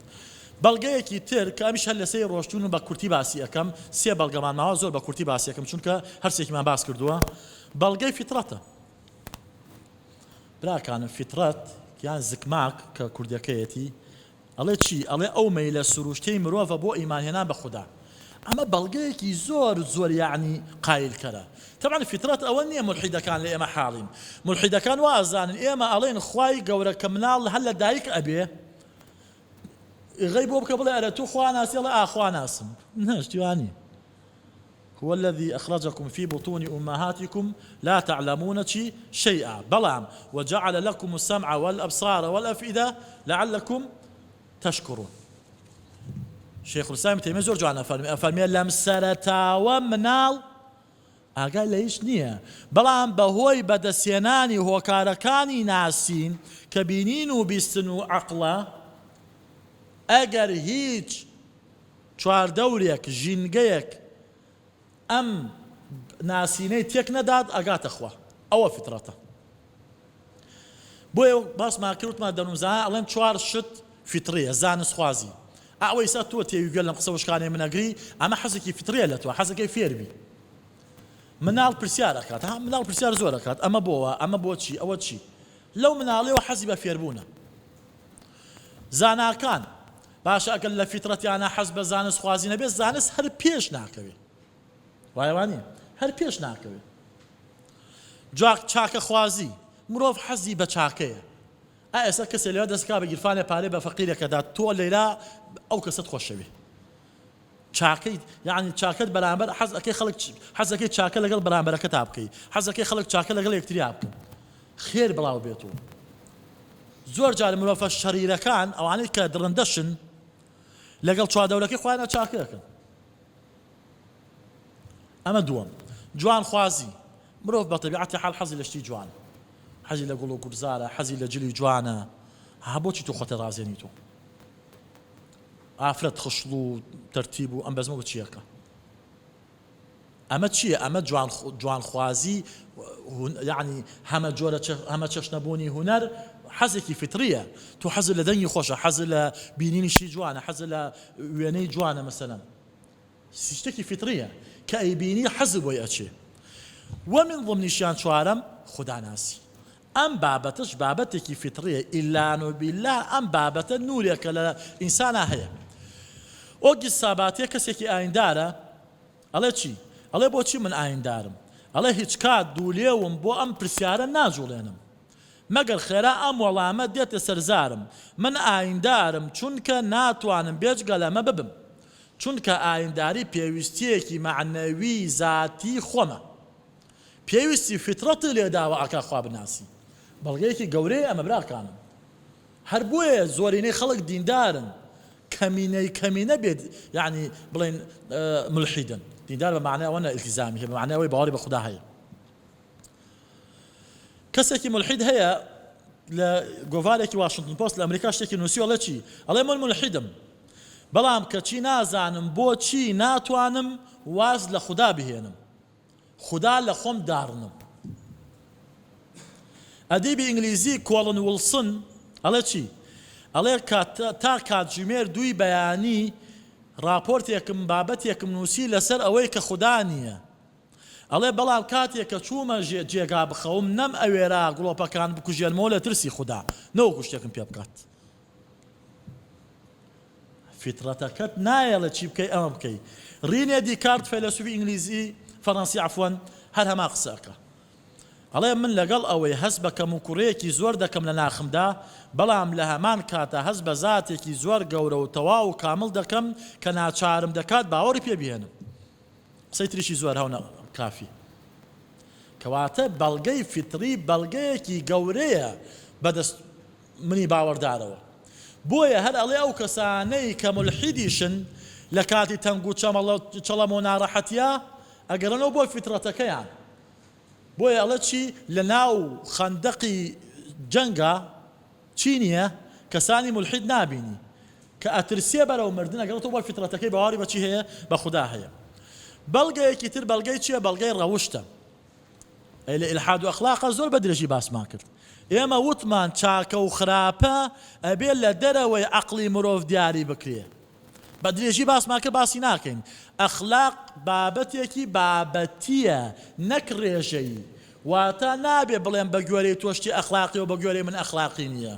بەڵگەیەکی تر کە ئەمیش هەر لەسەری ڕۆشتون و بە کورتی باسی ئەەکەم 3 بەڵگەمان ماوە زۆر بە کورتی باسی ئەەکەم چونکە هەرسێکیمان باس کردووە. بەڵگەی فیترەتە. براکانم فیترەت یان زکماک کە کوردەکەیەتی ئەڵێ چی؟ ئەڵێ ئەو مەیلە سروشتەی مرۆڤە بۆ ئیمانهێنان بە خودا. ئەمە بەڵگەیەکی زۆر یعنی قایلکەرە. طبعا فیترەت ئەوە نییە ملحیدەکان لە ئێمە حاڵین. ملحیدەکان وا ئەزانن ئێمە ئەڵێن خوای گەورە کە مناڵ هەر لە دایک ئەبێ غەی بۆ بکە بڵێ ئەرە تو خوا ناسی ئەڵێ ئاخوا ناسم. نەشتیوانی هو الذي أخرجكم في بطون أمهاتكم لا تعلمون شيئا بلام وجعل لكم السمع والأبصار والأفئدة لعلكم تشكرون. شيخ الإسلام تيمية زۆر جوان ئەفەرمێ لەم سەرەتاوە مناڵ ئاگای لە هیچ نییە بەڵام بەهۆی بەدەستێنانی هۆکارەکانی ناسین کە بینین و بیستن و عەقڵە ئەگەر هیچ چواردەورێک ژینگەیەک ئەم ناسینەی تێک نەدات ئەگاتە خوا ئەوە فترەتە. بۆیە باسمان کردمان دەنووزانە ئەڵێن 4 شت فترەیە زانستخوازی. ئەوەی سا تۆ تێویگوێ لەم قسە وشکانەی منەگری ئەمە حەزێکی فترەیە لە تۆ حەزەکەی فێربی. مناڵ پرسیار ئەکات مناڵ پرسیار زۆر ئەکات ئەمە بۆوە ئەمە بۆ چی ئەوە چی لەو مناڵەوە حەزی بە فێربوونە. زاناکان باشە ئەگەر لە فترەتیانە حەز بە زانستخوازی نەبێت زانست هەر پێش ناکەوێت وایەوانی هەر پێش ناکەوێت. چاکە خوازی مرۆڤ حەزی بە چاکەیە. ئێستا کەسێک لەوە دەستکا بە گیرفانێ پارێ بە فەقیرێکەدا تۆ لەیلا ئەو کەسەت خۆشەوێ چاکەی یعنی چاکەت بەرامبەر حەزەکەی خەڵک حەزەکەی چاکە لەگەڵ بەرامبەرەکە تا بکەی حەزەکەی خەڵک چاکە لەگەڵ یەکتریا بکەن خێر بڵاو بێتەوە. زۆر جار مرۆڤە شەریرەکان ئەوانەی کە درڕندەشن لەگەڵ چواردەورەکەی خۆیانە چاکەکەن. ئەمە دووەم. جوان خوازی مرۆڤ بە تەبیعەتی حاڵ حەزی لە شتی جوان حەزی لە گوڵ و گورزارە حەزی لە جلی جوانە. بۆچی تۆ خۆتە ڕازێنی تۆ ئافرەت خشڵ و تەرتیب و ئەم بەزمە چیەکە ئەمە چییە؟ ئەمە جوانخوازی یعنی هەمە چەشنەبوونی هونەر حەزێکی فتریە. تۆ حەز لە دەنگی خۆشە حەز لە بینینیشی جوانە حەز لە وێنەی جوانە مەسەلەن شتێکی فتریە کە ئەیبینی حەز بۆی ئەچێ. ومن ضمنیشیان چوارەم خوداناسی. ئەم بابەتش بابەتێکی فتریە ئیلان و بیللا ئەم بابەتە نورێکە لە ئینسانە هەیە. ئۆگی ساباتیە کەسێکی ئایندارە ئەڵێ چی؟ ئەڵێ بۆچی من ئایندارم؟ ئەڵێ هیچ کات دوولێوم بۆ ئەم پرسیارە ناجوڵێنم مەگەر خێرا ئەم وەڵامە دێتە سەرزارم. من ئایندارم چونکە ناتوانم بێجگە لەمە ببم چونکە ئاینداری پێویستیەکی معنەوی ذاتی خۆمە پێویستی فترەتی لێداوە ئاکا خوا بناسی. بەڵگەیەکی گەورەیە ئەمە براکانم. هەر بۆیە زۆرینەی خەڵک دیندارن کەمینە بێت یعنی بڵێن ملحیدن دیندار بە معنای ئەوە ئیلتیزامی هەیە بە معنای ئەوەی باوەڕی بە خوددا هەیە. کەسێکی ملحید هەیە لە گۆڤارێکی واشنگتن پۆست لە ئەمریکا شتێکی نووسی ئەڵێ چی؟ ئەڵێ من ملحیدم بەڵام کەچی نازانم بۆچی ناتوانم واز لە خوددا بهێنم خوددا لە خۆم داڕنم. ئەدیبی ئینگلیزی کۆڵن وڵسن ئەڵێ چی؟ ئەڵێ تا کاتژمێر 2 بەیانی راپۆرتێکم بابەتێکم نووسی لەسەر ئەوەی کە خوددا نییە. ئەڵێ بەڵام کاتێک کە چوومە جێگا بخەوم نەم ئەوێرا گڵۆپەکان بکوژێنمەوە لە ترسی خوددا نەوەکو شتێکم پێ بکات. فترەتەکەت نایەڵە چی بکەی ئەمە بکەی. ڕینێ دیکارت فەیلسوفی ئینگلیزی فەڕەنسی عەفوەن هەر هەما قسەکە. ئەڵێ من لەگەڵ ئەوەی هەست بە کەم و کوڕەیەکی زۆر دەکەم لە ناخمدا بەڵام لە هەمان کاتە هەست بە زاتێکی زۆر گەورە و تەواو و کامل دەکەم کە ناچارم دەکات باوەڕی پێ بهێنم. قسەی تریشی زۆر هەونە کافی. کەواتە بەڵگەی فتری بەڵگەیەکی گەورەیە بەدەست منی باوەڕدارەوە. بۆیە هەر ئەڵێ ئەو کەسانەی کە ملحیدیشن لە کاتی تەنگ و چەڵەم و ناڕەحەتیە ئەگەڕنەوە بۆ فترەتەکەیان. بۆیە ئەڵێ چی لە ناو خەندەقی جەنگە چی نییە کەسانی ملحید نابینی کە ئەترسێ بەرەو مردن ئەگەڕێتەوە بۆ فترەتەکەی باوەڕی بەچی هەیە بە خوددا هەیە. بەڵگەیەکی تر بەڵگەی چییە؟ بەڵگەی ڕەوشتە. لە ئیلحاد و ئەخلاقە زۆر بە درێژی باسمان کرد. ئێمە وتمان چاکە و خراپە ئەبێ لە دەرەوەی عەقڵی مرۆڤ دیاری بکرێ. بە درێژی باسمان کرد باسی ناکەین. ئەخلاق بابەتێکی بابەتیە نەک ڕێژەیی. واتە نابێ بڵێن بە گوێرەی تۆشتی ئەخلاقی و بە گوێرەی من ئەخلاقی نییە.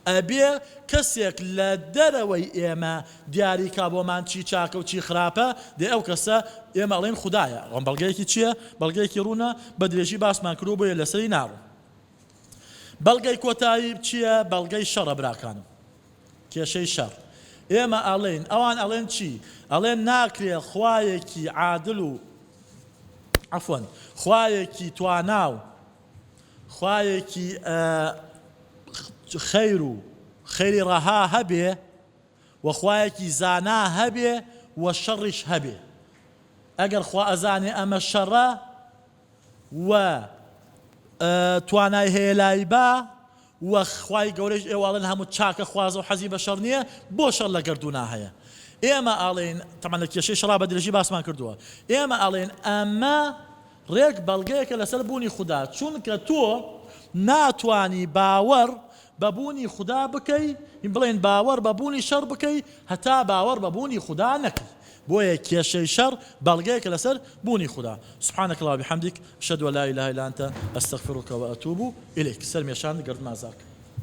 ئەبێ کەسێک لە دەرەوەی ئێمە دیاریکا بۆمان چی چاکە و چی خراپە دێ ئەو کەسە ئێمە ئەڵێن خوددایە. ئەم بەڵگەیەکی چییە؟ بەڵگەیەکی ڕوونە بە درێژی باسمان کردو بۆیە لەسەری ناڕوو. بەڵگەی کۆتایی چییە؟ بەڵگەی شەڕە براکانم کێشەی شەڕ. ئێمە ئەڵێن ئەوان ئەڵێن چی؟ ئەڵێن ناکرێ خوایەکی عادل و عەفوەن خوایەکی تواناو خوایەکی خەیر و خەیری ڕەها هەبێ و خوایەکی زانا هەبێ و شەڕیش هەبێ. ئەگەر خوا ئەزانێ ئەمە شەڕە و توانای هەیە لای با وەخوای گەورەش ئێواڵن هەموو چاکە خوازە و حەزی بە شەڕ نییە بۆ شەڕ لە گردوونا هەیە ئێمە ئاڵێن تەمان لە کێشەی شەڕا بە درێژی باسمان کردووە ئێمە ئاڵێن ئەمە ڕێک بەڵگەیەکە لەسەر بوونی خوددا چونکە تۆ ناتوانی باوەڕ بەبوونی خوددا بکەی بڵێن باوەڕ بەبوونی شەڕ بکەی هەتا باوەڕ بەبوونی خوددا نەکەی بۆیە کێشەی شەڕ بەڵگەیەکە لەسەر بوونی خوددا سبحانك اللهم وبحمدك أشهد أن لا إله إلا أنت أستغفرك وأتوب إليك سەرمێشان گرد مازاک